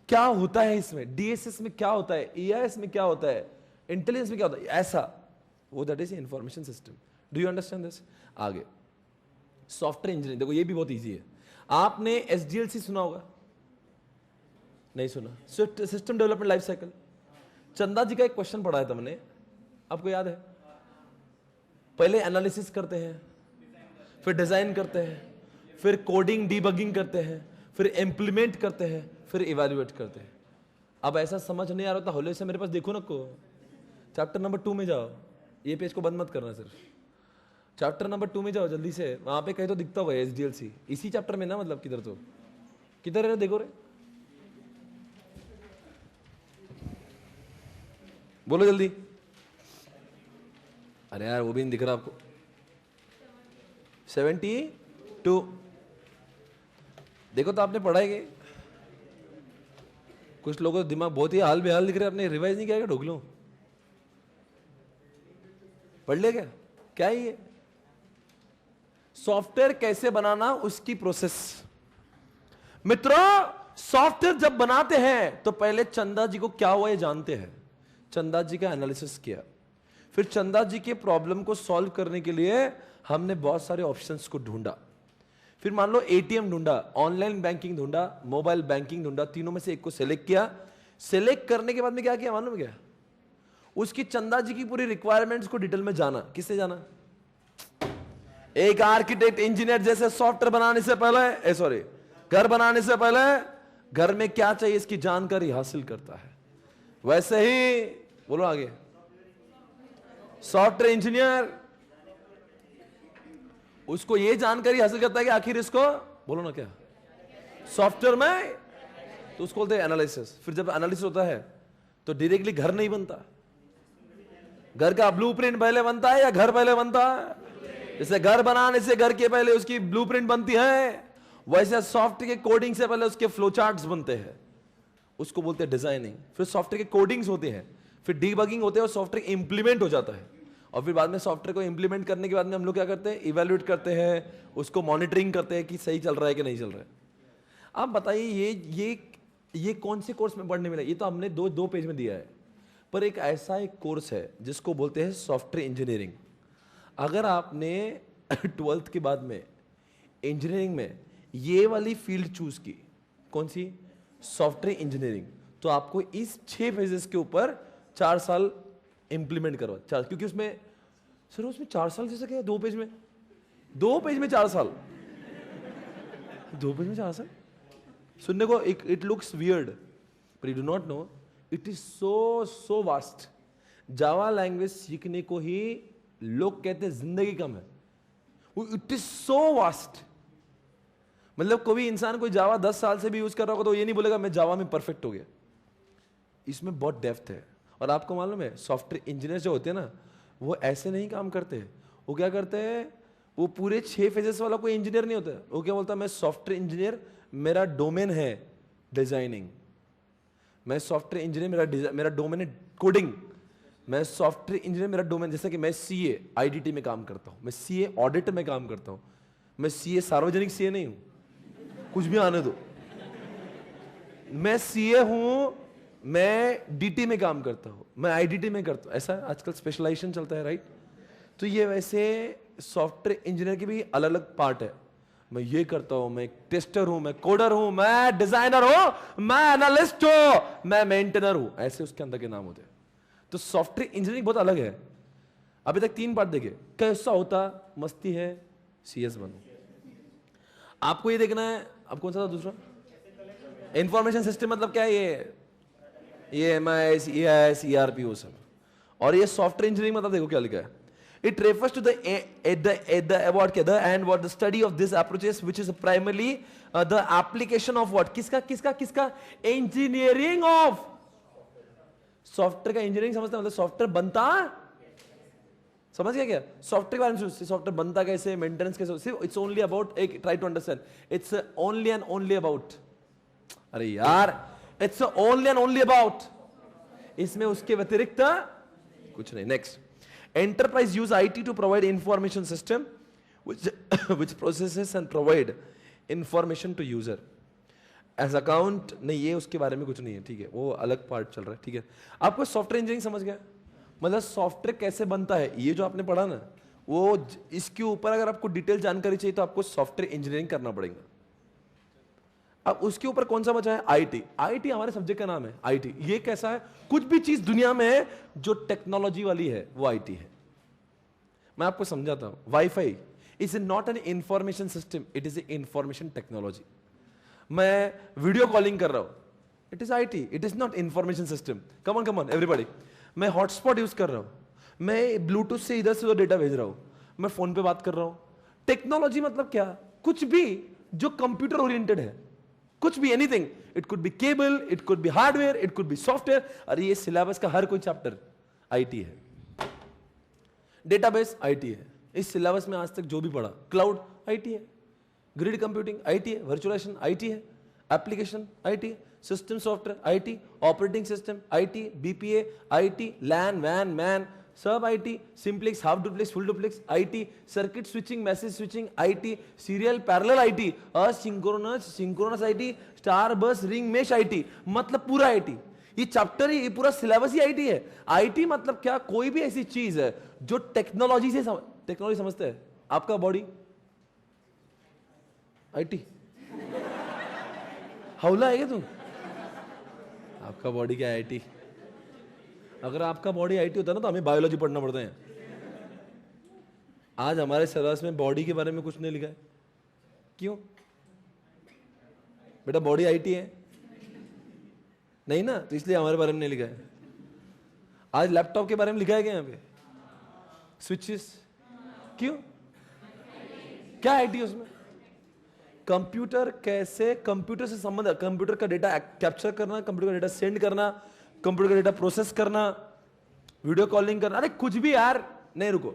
क्या होता है इसमें, डीएसएस में क्या होता है, ईआईएस में क्या होता है, इंटेलिजेंस में क्या होता है, ऐसा वो, that is information system. Do you understand this? आगे सॉफ्टवेयर इंजीनियरिंग, देखो ये भी बहुत इजी है। आपने एसडीएलसी सुना होगा, नहीं सुना? System development life cycle. चंदा जी का एक क्वेश्चन पढ़ा है तुमने, आपको याद है? पहले एनालिसिस करते हैं, फिर डिजाइन करते हैं, फिर कोडिंग डीबगिंग करते हैं, फिर इंप्लीमेंट करते हैं, फिर इवैल्यूएट करते हैं। अब ऐसा समझ नहीं आ रहा था, होले से मेरे पास देखो ना को, चैप्टर नंबर 2 में जाओ, ये पेज को बंद मत करना, सिर्फ चैप्टर नंबर 2 में जाओ जल्दी से, वहां पे कहीं तो दिखता होगा एसडीएलसी, इसी चैप्टर में ना, मतलब किधर तो किधर है, देखो रे, बोलो जल्दी। अरे यार वो भी नहीं दिख रहा आपको। 72 देखो तो आपने पढ़ाई की, कुछ लोगों का दिमाग बहुत ही हाल बेहाल दिख रहा है, आपने रिवाइज नहीं किया क्या? ढोक लो, पढ़ ले क्या? क्या है ये? सॉफ्टवेयर कैसे बनाना, उसकी प्रोसेस। मित्रों, सॉफ्टवेयर जब बनाते हैं तो पहले चंदा जी को क्या हुआ ये जानते हैं। चंदा जी का एनालिसिस किया, फिर चंदा जी के प्रॉब्लम को सॉल्व करने के लिए हमने बहुत सारे ऑप्शंस को ढूंढा। फिर मान लो एटीएम ढूंढा, ऑनलाइन बैंकिंग ढूंढा, मोबाइल बैंकिंग ढूंढा, तीनों में से एक को सिलेक्ट किया। सिलेक्ट करने के बाद में क्या किया मालूम क्या? उसकी चंदा जी की पूरी रिक्वायरमेंट्स को डिटेल में जाना। किससे जाना? एक आर्किटेक्ट इंजीनियर जैसे सॉफ्टवेयर बनाने से पहले, सॉरी, घर बनाने से पहले घर में क्या चाहिए इसकी जानकारी हासिल करता है, वैसे ही बोलो आगे सॉफ्टवेयर इंजीनियर उसको ये जानकारी हासिल करता है कि आखिर इसको, बोलो ना क्या, सॉफ्टवेयर में, तो उसको बोलते हैं एनालिसिस। फिर जब एनालिसिस होता है तो डायरेक्टली घर नहीं बनता, घर का ब्लूप्रिंट पहले बनता है या घर पहले बनता है? जैसे घर बनाने से घर के पहले उसकी ब्लूप्रिंट बनती है, वैसे सॉफ्टवेयर के कोडिंग से पहले उसके फ्लो चार्ट्स बनते हैं, उसको बोलते हैं डिजाइनिंग, फिर सॉफ्टवेयर के कोडिंग्स होते हैं, फिर डीबगिंग होते हैं और सॉफ्टवेयर इंप्लीमेंट हो जाता है, और फिर बाद में सॉफ्टवेयर को इंप्लीमेंट करने के बाद में हम लोग क्या करते हैं, इवेल्युएट करते हैं, उसको मॉनिटरिंग करते हैं कि सही चल रहा है कि नहीं चल रहा है। आप बताइए ये कौन से कोर्स में पढ़ने मिला? ये तो हमने दो पेज में दिया है, पर एक ऐसा एक कोर्स है जिसको बोलते हैं सॉफ्टवेयर इंजीनियरिंग। अगर आपने 12th के बाद में इंजीनियरिंग में ये वाली फील्ड चूज की, कौन सी? सॉफ्टवेयर इंजीनियरिंग, तो आपको इस 6 फेजेस के ऊपर 4 साल इंप्लीमेंट करवा, क्योंकि उसमें सर उसमें 4 साल जैसे क्या, 2 पेज में 4 साल, 2 पेज में 4 साल सुनने को it looks weird, but you do not know it is so vast. Java language सीखने को ही लोग कहते हैं जिंदगी कम है, इट इज सो वास्ट। मतलब कोई इंसान कोई जावा 10 साल से भी यूज कर रहा होगा तो ये नहीं बोलेगा मैं जावा में परफेक्ट हो गया। इसमें बहुत डेप्थ है। और आपको मालूम है सॉफ्टवेयर इंजीनियर जो होते हैं ना, वो ऐसे नहीं काम करते। वो क्या करते हैं, वो पूरे 6 फेजेस वाला कोई इंजीनियर नहीं होता। वो क्या बोलता है, मैं सॉफ्टवेयर इंजीनियर, मेरा डोमेन है डिजाइनिंग, मैं सॉफ्टवेयर इंजीनियर, मेरा डोमेन है कोडिंग, मैं सॉफ्टवेयर इंजीनियर, मेरा डोमेन, जैसे कि मैं सीए आईडीटी में काम करता हूं, मैं सीए ऑडिट में काम करता हूं, मैं सीए सार्वजनिक सीए नहीं हूं, कुछ भी आने दो, मैं सीए हूं, मैं डीटी में काम करता हूं, मैं आईडीटी में करता हूं। ऐसा आजकल स्पेशलाइजेशन चलता है, राइट? तो ये वैसे सॉफ्टवेयर इंजीनियर के भी अलग अलग पार्ट है। मैं ये करता हूं, मैं टेस्टर हूं, मैं कोडर हूं, मैं डिजाइनर हूं, मैं एनालिस्ट हूं, मैं मेंटेनर हूं, ऐसे उसके अंदर के नाम होते हैं। तो सॉफ्टवेयर इंजीनियरिंग बहुत अलग है। अभी तक 3 पार्ट देखे, कैसा होता, मस्ती है, सीएस बनो। आपको ये देखना है, अब कौन सा था दूसरा? इंफॉर्मेशन सिस्टम मतलब क्या है? ये एमआईएस, ईआईएस, ईआरपी, वो सब। और ये सॉफ्टवेयर इंजीनियरिंग मतलब देखो क्या लिखा है, it refers to the what the study of this approaches which is primarily the application of what, किसका engineering of सॉफ्टवेयर का इंजीनियरिंग समझते हैं, मतलब सॉफ्टवेयर बनता, समझ गया क्या? सॉफ्टवेयर के बारे में सॉफ्टवेयर बनता कैसे, मेंटेनेंस कैसे, इट्स ओनली अबाउट, एक try to understand, it's only and only about, अरे यार it's only and only about, इसमें उसके व्यतिरिक्त कुछ नहीं। Next, enterprise use IT to provide information system which processes and provide information to user as account। नहीं, ये उसके बारे में कुछ नहीं है, ठीक है, वो अलग पार्ट चल रहा है, ठीक है। आपको सॉफ्टवेयर इंजीनियरिंग समझ गया, मतलब सॉफ्टवेयर कैसे बनता है, ये जो आपने पढ़ा ना, वो इसके ऊपर अगर आपको डिटेल जानकारी चाहिए तो आपको सॉफ्टवेयर इंजीनियरिंग करना पड़ेगा। अब उसके ऊपर कौन सा बचा है? आईटी। आईटी हमारे सब्जेक्ट का नाम है, आईटी। ये कैसा है, कुछ भी चीज दुनिया में है जो टेक्नोलॉजी वाली है वो आईटी है। मैं आपको समझाता हूं, wifi is not an information system, it is a information technology. मैं वीडियो कॉलिंग कर रहा हूं, it is IT, it is not information system. Come on everybody. मैं हॉटस्पॉट यूज कर रहा हूं, मैं ब्लूटूथ से इधर से उधर डेटा भेज रहा हूं, मैं फोन पे बात कर रहा हूं। टेक्नोलॉजी मतलब क्या? कुछ भी जो कंप्यूटर ओरिएंटेड है, कुछ भी, anything, it could be cable, it could be hardware, it could be software. अरे ये सिलेबस का हर कोई चैप्टर आईटी है। डेटाबेस आईटी है, इस सिलेबस में आज तक जो भी पढ़ा, क्लाउड आईटी है, ग्रिड कंप्यूटिंग आईटी है, वर्चुअलाइजेशन आईटी है, एप्लीकेशन आईटी है, system software IT, operating system IT, BPA IT, LAN वैन मैन सब IT, simplex, half duplex, full duplex IT, circuit switching, message switching IT, serial parallel IT, asynchronous synchronous IT, star बस ring mesh IT, मतलब पूरा IT. ये chapter ही, ये पूरा syllabus he IT है। IT मतलब क्या? कोई भी ऐसी चीज है जो टेक्नोलॉजी से टेक्नोलॉजी समझते हैं। आपका बॉडी आईटी, हौला है क्या तुम? आपका बॉडी क्या आईटी? अगर आपका बॉडी आईटी होता ना तो हमें बायोलॉजी पढ़ना पड़ता है। आज हमारे सिलेबस में बॉडी के बारे में कुछ नहीं लिखा है। क्यों बेटा? बॉडी आईटी है नहीं ना, तो इसलिए हमारे बारे में नहीं लिखा है। आज लैपटॉप के बारे में लिखा है क्या यहाँ पे? स्विचेस, क्यों? क्या आईटी उसमें? कंप्यूटर कैसे, कंप्यूटर से संबंध, कंप्यूटर का डेटा कैप्चर करना, कंप्यूटर का डेटा सेंड करना, कंप्यूटर का डेटा प्रोसेस करना, वीडियो कॉलिंग करना, अरे कुछ भी यार। नहीं रुको,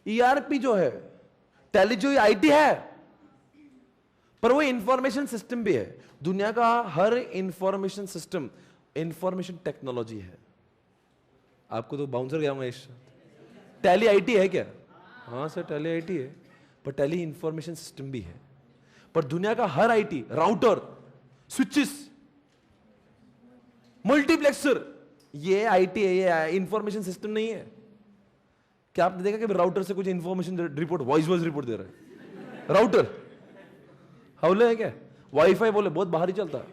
ईआरपी जो है, टैली जो आईटी है, पर वो इंफॉर्मेशन सिस्टम भी है। दुनिया का हर इंफॉर्मेशन सिस्टम इंफॉर्मेशन टेक्नोलॉजी है। आपको तो बाउंसर गया मैं, टैली आईटी है क्या? हाँ सर टैली आईटी है, पर टैली इंफॉर्मेशन सिस्टम भी है। पर दुनिया का हर आईटी, राउटर, स्विचेस, मल्टीप्लेक्सर, ये आईटी है, ये इंफॉर्मेशन सिस्टम नहीं है। क्या आपने देखा कि राउटर से कुछ इंफॉर्मेशन रिपोर्ट वॉइस रिपोर्ट दे रहा है? राउटर हाउले है क्या? वाईफाई बोले बहुत बाहर ही चलता है,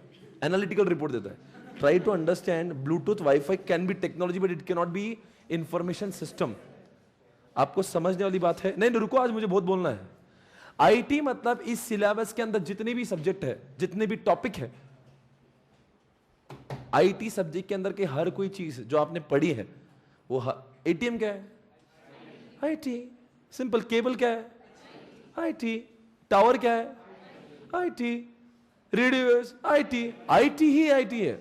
एनालिटिकल रिपोर्ट देता है। Try to understand, Bluetooth wifi can be technology but it can not be information system. आपको समझने वाली बात है। नहीं रुको, आज मुझे बहुत बोलना है। आईटी मतलब इस सिलेबस के अंदर जितने भी सब्जेक्ट है, जितने भी टॉपिक है, आईटी सब्जेक्ट के अंदर के हर कोई चीज जो आपने पढ़ी है वो एटीएम क्या है? आईटी। सिंपल। केबल क्या है? आईटी। टावर क्या है? IT. Radios IT. IT he IT है।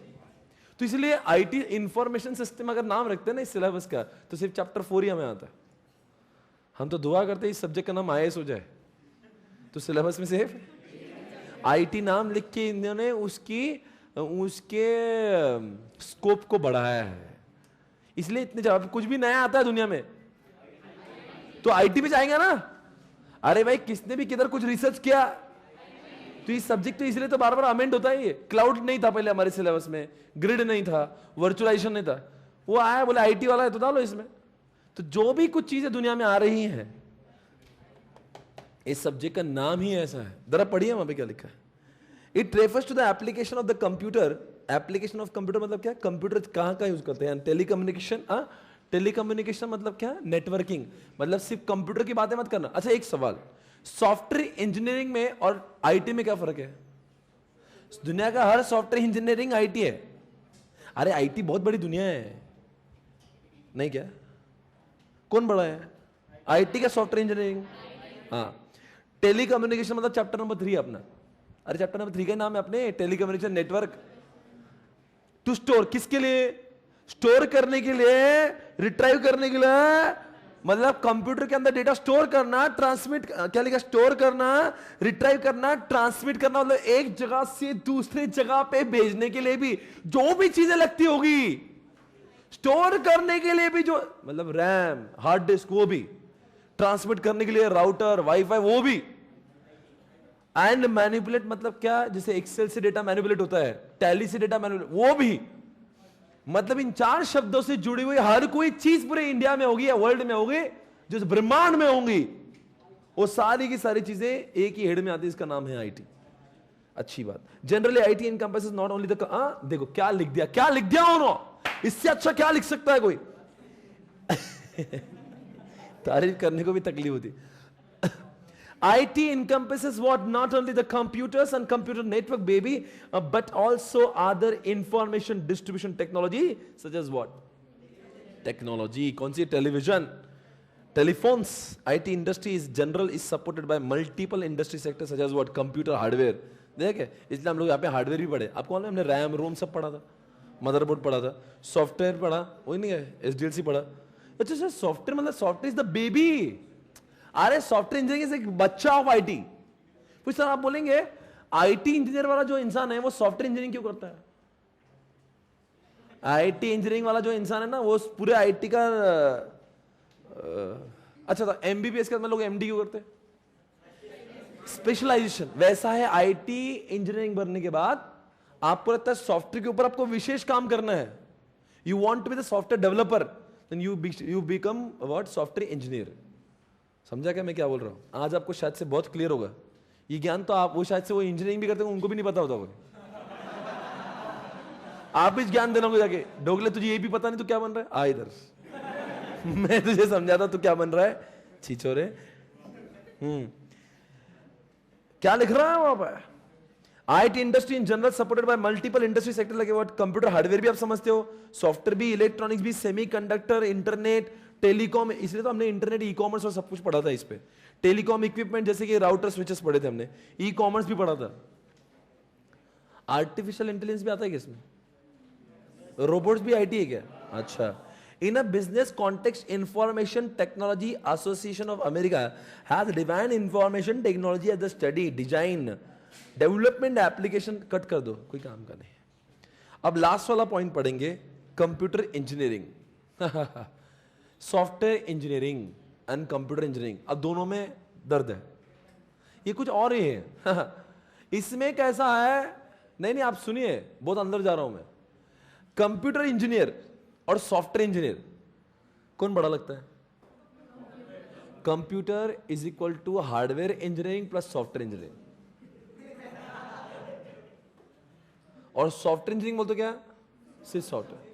तो इसलिए आईटी इंफॉर्मेशन सिस्टम अगर नाम रखते हैं ना इस सिलेबस का, तो सिर्फ चैप्टर 4 ही हमें आता है। हम तो दुआ करते हैं इस सब्जेक्ट का नाम आईएएस हो जाए, तो सिलेबस में सिर्फ आईटी नाम लिख के इन्होंने उसके स्कोप को बढ़ाया है। इसलिए इतने जवाब, कुछ भी नया आता है दुनिया में तो आईटी में जाएंगे ना। अरे भाई किसने भी किधर कुछ रिसर्च किया तो इस सब्जेक्ट तो इसलिए तो बार बार अमेंड होता है। ये क्लाउड नहीं था पहले हमारे सिलेबस में, ग्रिड नहीं था, वर्चुअलाइजेशन नहीं था, वो आया बोले आईटी वाला है तो डालो इसमें। तो जो भी कुछ चीजें दुनिया में आ रही हैं, इस सब्जेक्ट का नाम ही ऐसा है। जरा पढ़िए वहां पे क्या लिखा है। It refers to the application of the computer. Application of computer मतलब क्या? कंप्यूटर कहां का यूज करते हैं? टेलीकम्युनिकेशन। टेलीकम्युनिकेशन मतलब क्या? नेटवर्किंग। मतलब सिर्फ कंप्यूटर की बातें मत करना। अच्छा एक सवाल, सॉफ्टवेयर इंजीनियरिंग में और आईटी में क्या फर्क है? दुनिया का हर सॉफ्टवेयर इंजीनियरिंग आईटी है। अरे आईटी बहुत बड़ी दुनिया है, नहीं क्या? कौन बड़ा है? आईटी का सॉफ्टवेयर इंजीनियरिंग। हाँ। टेलीकम्युनिकेशन मतलब चैप्टर नंबर 3 अपना। अरे चैप्टर नंबर 3 का नाम है अपने टेलीकम्युनिकेशन नेटवर्क। टू स्टोर, किसके लिए? स्टोर करने के लिए, रिट्राइव करने के लिए। मतलब कंप्यूटर के अंदर डेटा स्टोर करना, ट्रांसमिट, क्या लिखा? स्टोर करना, रिट्राइव करना, ट्रांसमिट करना। मतलब एक जगह से दूसरे जगह पे भेजने के लिए भी जो भी चीजें लगती होगी, स्टोर करने के लिए भी जो, मतलब रैम, हार्ड डिस्क, वो भी, ट्रांसमिट करने के लिए राउटर, वाईफाई, वो भी। एंड मैनिपुलेट मतलब क्या? जैसे एक्सेल से डेटा मैनिपुलेट होता है, टैली से डेटा मैनिपुलेट, वो भी। मतलब इन 4 शब्दों से जुड़ी हुई हर कोई चीज पूरे इंडिया में होगी या वर्ल्ड में होगी, जो ब्रह्मांड में होंगी, वो सारी की सारी चीजें एक ही हेड में आती है। इसका नाम है आईटी। अच्छी बात। Generally IT encompasses not only the, देखो क्या लिख दिया, क्या लिख दिया उन्होंने, इससे अच्छा क्या लिख सकता है कोई? तारीफ करने को भी तकलीफ होती। IT encompasses what? Not only the computers and computer network, baby, but also other information distribution technology, such as what? Technology. कौन सी? Television, telephones. IT industry is general is supported by multiple industry sectors such as what? Computer hardware. देखे, इसलिए हम लोग यहाँ पे hardware भी पढ़े। आपको मालूम है हमने रैम रोम सब पढ़ा था, मदरबोर्ड पढ़ा था, सॉफ्टवेयर पढ़ा, वही नहीं है, SDLC पढ़ा। अच्छा सर सॉफ्टवेयर मतलब सॉफ्टवेयर इज द बेबी। अरे सॉफ्टवेयर इंजीनियरिंग इज एक बच्चा ऑफ आईटी। कुछ सर आप बोलेंगे आईटी इंजीनियर वाला जो इंसान है वो सॉफ्टवेयर इंजीनियरिंग क्यों करता है? आईटी इंजीनियरिंग वाला जो इंसान है ना वो पूरे आईटी का अच्छा था। एमबीबीएस के बाद लोग एमडी क्यों करते हैं? स्पेशलाइजेशन। वैसा है आईटी इंजीनियरिंग बनने के बाद आपको लगता है सॉफ्टवेयर के ऊपर आपको विशेष काम करना है, you want to be the software developer, then you become what? Software engineer. समझा क्या मैं क्या बोल रहा हूं? आज आपको शायद से बहुत क्लियर होगा ये ज्ञान। तो आप वो शायद से वो इंजीनियरिंग भी करते हैं, उनको भी नहीं पता होता कोई। आप इस ज्ञान देना जाके, डोगले तुझे ये भी पता नहीं तो क्या बन रहा है? आ इधर मैं तुझे समझाता तू क्या बन रहा है, छिछोरे। क्या लिख रहा है वहां पर? IT industry in general supported by multiple industry sector लगे। व्हाट? कंप्यूटर हार्डवेयर भी आप समझते हो, सॉफ्टवेयर भी, इलेक्ट्रॉनिक्स भी, सेमीकंडक्टर, इंटरनेट, टेलीकॉम। इसलिए तो हमने इंटरनेट, ई कॉमर्स और सब कुछ पढ़ा था इस पे। टेलीकॉम इक्विपमेंट जैसे कि राउटर स्विचेस पढ़े थे हमने, ई कॉमर्स भी पढ़ा था। आर्टिफिशियल इंटेलिजेंस भी आता है क्या इसमें? रोबोट्स भी आईटी है क्या? अच्छा। In a business context, Information Technology Association of America has defined information technology as the study, design, development application cut कर दो, कोई काम का नहीं। अब लास्ट वाला पॉइंट पढ़ेंगे, computer engineering. Software engineering and computer engineering, अब दोनों में दर्द है, ये कुछ और ही है। इसमें कैसा है, नहीं नहीं आप सुनिए, बहुत अंदर जा रहा हूं मैं। कंप्यूटर इंजीनियर और सॉफ्टवेयर इंजीनियर कौन बड़ा लगता है? Computer is equal to hardware engineering plus software engineering, और सॉफ्टवेयर इंजीनियरिंग बोलते क्या? सिर्फ सॉफ्टवेयर।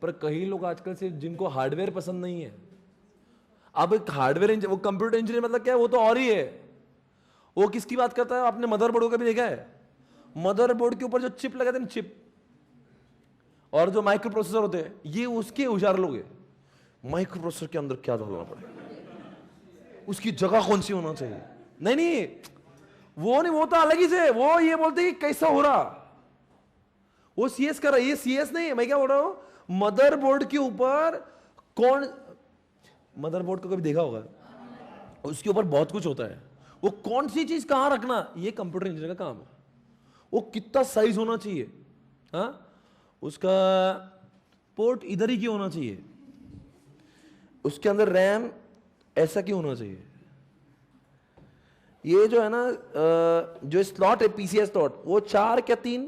पर कई लोग आजकल से जिनको हार्डवेयर पसंद नहीं है, अब एक हार्डवेयर वो कंप्यूटर इंजीनियर मतलब क्या है, वो तो और ही है। वो किसकी बात करता है? आपने मदरबोर्ड का भी देखा है, मदरबोर्ड के ऊपर जो चिप लगाते हैं, चिप और जो माइक्रो प्रोसेसर होते हैं, ये उसके होशियार लोग हैं। माइक्रो प्रोसेसर के अंदर क्या डालना पड़ेगा, उसकी जगह कौन सी होना चाहिए, नहीं नहीं वो नहीं, वो तो अलग ही से। वो ये बोलते हैं कि कैसा हो रहा, वो सीएस कर रहा है, ये सीएस नहीं है। मैं क्या बोल रहा हूं, मदरबोर्ड के ऊपर कौन, मदरबोर्ड को कभी देखा होगा, उसके ऊपर बहुत कुछ होता है, वो कौन सी चीज कहां रखना, ये कंप्यूटर इंजीनियर का काम है। वो कितना साइज होना चाहिए, हाँ, उसका पोर्ट इधर ही क्यों होना चाहिए, उसके अंदर रैम ऐसा क्यों होना चाहिए, ये जो है ना जो स्लॉट है पीसीएस स्लॉट, वो 4 क्या 3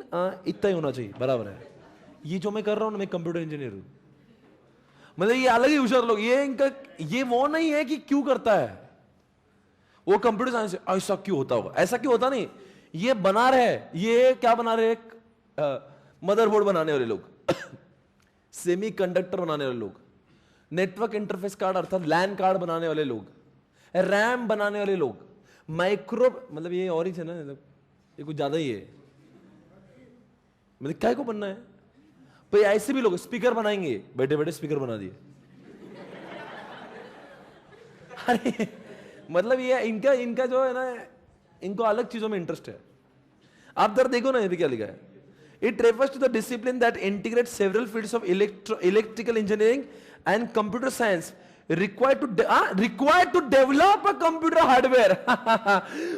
इतना ही होना चाहिए, बराबर है। ये जो मैं कर रहा हूं ना, मैं कंप्यूटर इंजीनियर हूं, मतलब ये अलग ही होशियार लोग, ये इनका ये वो नहीं है कि क्यों करता है, वो कंप्यूटर साइंस से ऐसा क्यों होता होगा, ऐसा क्यों होता नहीं, ये बना रहे, ये क्या बना रहे, मदरबोर्ड बनाने वाले लोग, सेमी कंडक्टर बनाने वाले लोग, नेटवर्क इंटरफेस कार्ड अर्थात लैन कार्ड बनाने वाले लोग, रैम बनाने वाले लोग, माइक्रो, मतलब ये और ही थे ना, मतलब ये कुछ ज्यादा ही है, मतलब क्या को बनना है। तो ऐसे भी लोग स्पीकर बनाएंगे, बैठे बैठे स्पीकर बना दिए। अरे मतलब ये इनका जो है ना, इनको अलग चीजों में इंटरेस्ट है। आप जरा देखो ना, ये भी क्या लिखा है, it refers to the discipline that integrate several fields of electrical engineering and computer science required to develop a computer hardware।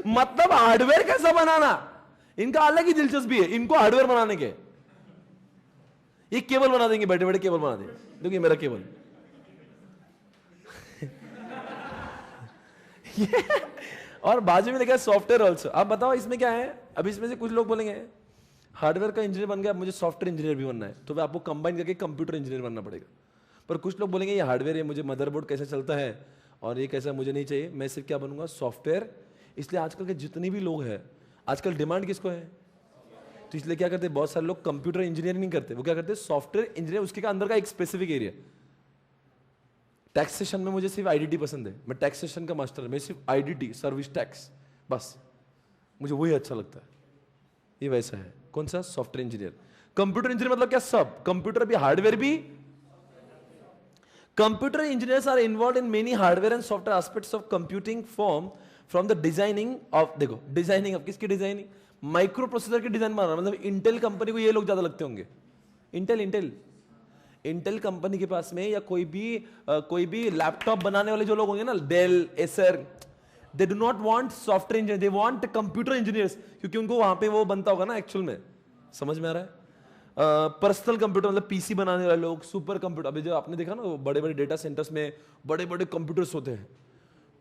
मतलब हार्डवेयर कैसा बनाना, इनका अलग ही दिलचस्पी है, इनको हार्डवेयर बनाने के। ये केबल बना देंगे, बैठे बैठे केबल बना देंगे, देखिए मेरा केबल। और बाजू में लिखा है सॉफ्टवेयर ऑल्सो। अब बताओ इसमें क्या है, अब इसमें से कुछ लोग बोलेंगे हार्डवेयर का इंजीनियर बन गया, मुझे सॉफ्टवेयर इंजीनियर भी बनना है, तो आपको कंबाइन करके कंप्यूटर इंजीनियर बनना पड़ेगा। पर कुछ लोग बोलेंगे ये हार्डवेयर है, मुझे मदरबोर्ड कैसे चलता है और ये कैसा मुझे नहीं चाहिए, मैं सिर्फ क्या बनूंगा, सॉफ्टवेयर। इसलिए आजकल के जितने भी लोग हैं, आजकल डिमांड किसको है, तो इसलिए क्या करते हैं, बहुत सारे लोग कंप्यूटर इंजीनियरिंग नहीं करते, वो क्या करते हैं, सॉफ्टवेयर इंजीनियर, उसके अंदर का एक स्पेसिफिक एरिया। टैक्सेशन में मुझे सिर्फ आईडीटी पसंद है, मैं टैक्सेशन का मास्टर, मैं सिर्फ आईडीटी, सर्विस टैक्स, बस मुझे वही अच्छा लगता है। ये वैसा है, कौन सा, सॉफ्टवेयर इंजीनियर। कंप्यूटर इंजीनियर मतलब क्या, सब, कंप्यूटर भी हार्डवेयर भी। Computer engineers are involved in many hardware and software aspects of computing from the designing of, देखो डिजाइनिंग, अब किसकी डिजाइनिंग, माइक्रो प्रोसेसर की डिजाइन बनाना, मतलब इंटेल कंपनी को ये लोग ज्यादा लगते होंगे, इंटेल कंपनी के पास में, या कोई भी लैपटॉप बनाने वाले जो लोग होंगे ना, Dell, Acer, they do not want software engineer, they want computer engineers, क्योंकि उनको वहां पे वो बनता होगा ना एक्चुअल में, समझ में आ रहा है। पर्सनल कंप्यूटर मतलब पीसी बनाने वाले लोग, सुपर कंप्यूटर, अभी जो आपने देखा ना बड़े बड़े डेटा सेंटर्स में बड़े बड़े कंप्यूटर्स होते हैं,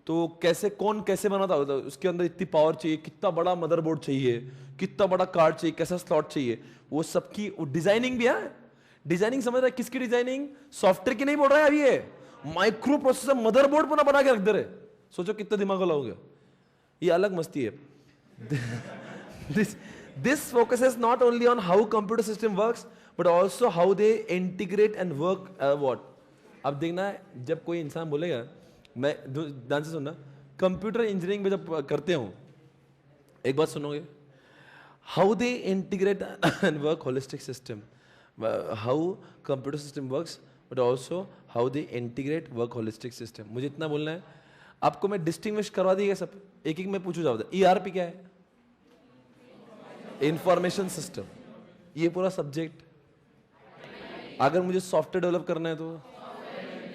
तो कौन कैसे बनाता होता है, उसके अंदर इतनी पावर चाहिए, कितना बड़ा मदरबोर्ड चाहिए, कितना बड़ा कार्ड चाहिए, कैसा स्लॉट चाहिए, वो सबकी डिजाइनिंग भी है। डिजाइनिंग समझ रहा है, किसकी डिजाइनिंग, सॉफ्टवेयर की नहीं बोल रहा है अभी, ये माइक्रो प्रोसेसर मदरबोर्ड बना के रख दे रहे, सोचो कितना दिमाग वाला हो गया, ये अलग मस्ती है। This focuses not only on how computer system works, but also how they integrate and work what? अब देखना है, जब कोई इंसान बोलेगा, मैं ध्यान से सुनना, कंप्यूटर इंजीनियरिंग में जब करते हो, एक बात सुनोगे, how they integrate and work holistic system, how computer system works, but also how they integrate work holistic system। मुझे इतना बोलना है, आपको मैं डिस्टिंग्विश करवा दिएगा सब, एक एक में पूछू जाओ। ERP क्या है, इंफॉर्मेशन सिस्टम, ये पूरा सब्जेक्ट। अगर मुझे सॉफ्टवेयर डेवलप करना है तो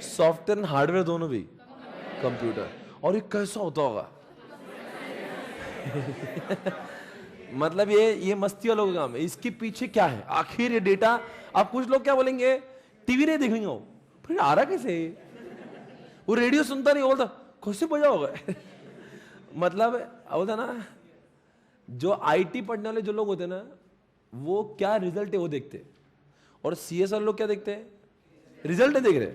सॉफ्टवेयर एंड हार्डवेयर दोनों भी, कंप्यूटर। और ये कैसा होता होगा मतलब ये मस्ती वालों का काम है। इसके पीछे क्या है आखिर ये डेटा? अब कुछ लोग क्या बोलेंगे, टीवी नहीं देखेंगे वो, फिर आ रहा कैसे? वो रेडियो सुनता नहीं, बोलता कैसे बजा होगा? मतलब होता ना, जो आईटी पढ़ने वाले जो लोग होते हैं ना, वो क्या रिजल्ट है वो देखते हैं, और सीएस वाले लोग क्या देखते हैं? रिजल्ट नहीं देख रहे,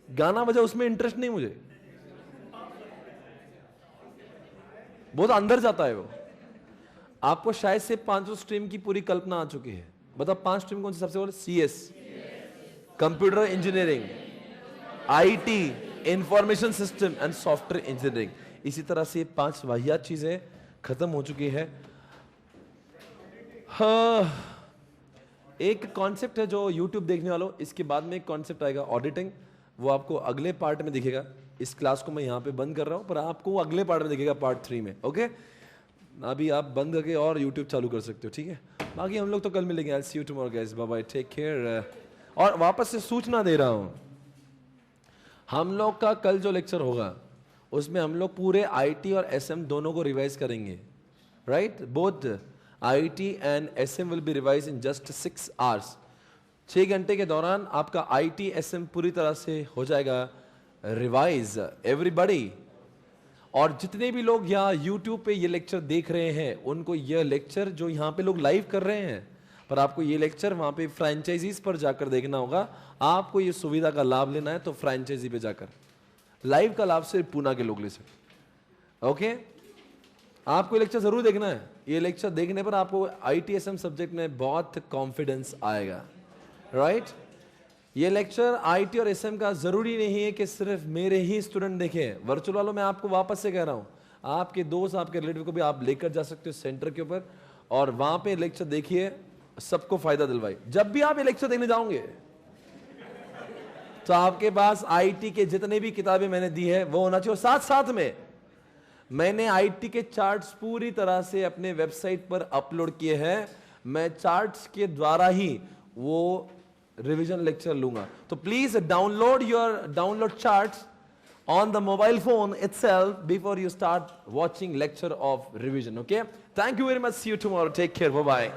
गाना बजा उसमें इंटरेस्ट नहीं मुझे, बहुत अंदर जाता है वो। आपको शायद से 5 स्ट्रीम की पूरी कल्पना आ चुकी है। बताओ 5 स्ट्रीम कौन सी सबसे पहले? CS, computer engineering, IT, information system and software engineering. इसी तरह से 5 वाहियात चीजें खत्म हो चुकी है। हाँ, एक कॉन्सेप्ट है जो यूट्यूब देखने वालों, इसके बाद में एक कॉन्सेप्ट आएगा ऑडिटिंग, वो आपको अगले पार्ट में दिखेगा। इस क्लास को मैं यहाँ पे बंद कर रहा हूँ, पर आपको वो अगले पार्ट में दिखेगा, पार्ट 3 में। ओके, अभी आप बंद करके और यूट्यूब चालू कर सकते हो, ठीक है? बाकी हम लोग तो कल मिलेंगे। I see you tomorrow guys, bye bye, take care. और वापस से सूचना दे रहा हूँ, हम लोग का कल जो लेक्चर होगा उसमें हम लोग पूरे आईटी और एसएम दोनों को रिवाइज करेंगे, right? Both IT and SM will be revise in just 6 hours. 6 घंटे के दौरान आपका आईटी एसएम पूरी तरह से हो जाएगा रिवाइज, एवरीबॉडी। और जितने भी लोग यहाँ यूट्यूब पे ये लेक्चर देख रहे हैं, उनको यह लेक्चर जो यहाँ पे लोग लाइव कर रहे हैं, पर आपको ये लेक्चर वहाँ पे फ्रेंचाइजीज पर जाकर देखना होगा। आपको ये सुविधा का लाभ लेना है तो फ्रेंचाइजी पे जाकर, लाइव का लाभ सिर्फ पूना के लोग ले सकते। ओके, आपको लेक्चर जरूर देखना है। ये लेक्चर देखने पर आपको आईटीएसएम सब्जेक्ट में बहुत कॉन्फिडेंस आएगा, राइट? ये लेक्चर आईटी और एसएम का जरूरी नहीं है कि सिर्फ मेरे ही स्टूडेंट देखें। वर्चुअल वालों, मैं आपको वापस से कह रहा हूं, आपके दोस्त, आपके रिलेटिव को भी आप लेकर जा सकते हो सेंटर के ऊपर, और वहां पे लेक्चर देखिए, सबको फायदा दिलवाई। जब भी आप ये लेक्चर देखने जाओगे तो आपके पास आईटी के जितने भी किताबें मैंने दी है वो होना चाहिए। साथ साथ में मैंने आईटी के चार्ट्स पूरी तरह से अपने वेबसाइट पर अपलोड किए हैं। मैं चार्ट्स के द्वारा ही वो रिवीजन लेक्चर लूंगा। तो please download charts on the mobile phone itself before you start watching lecture of revision. Okay, thank you very much. See you tomorrow. Take care. Bye bye.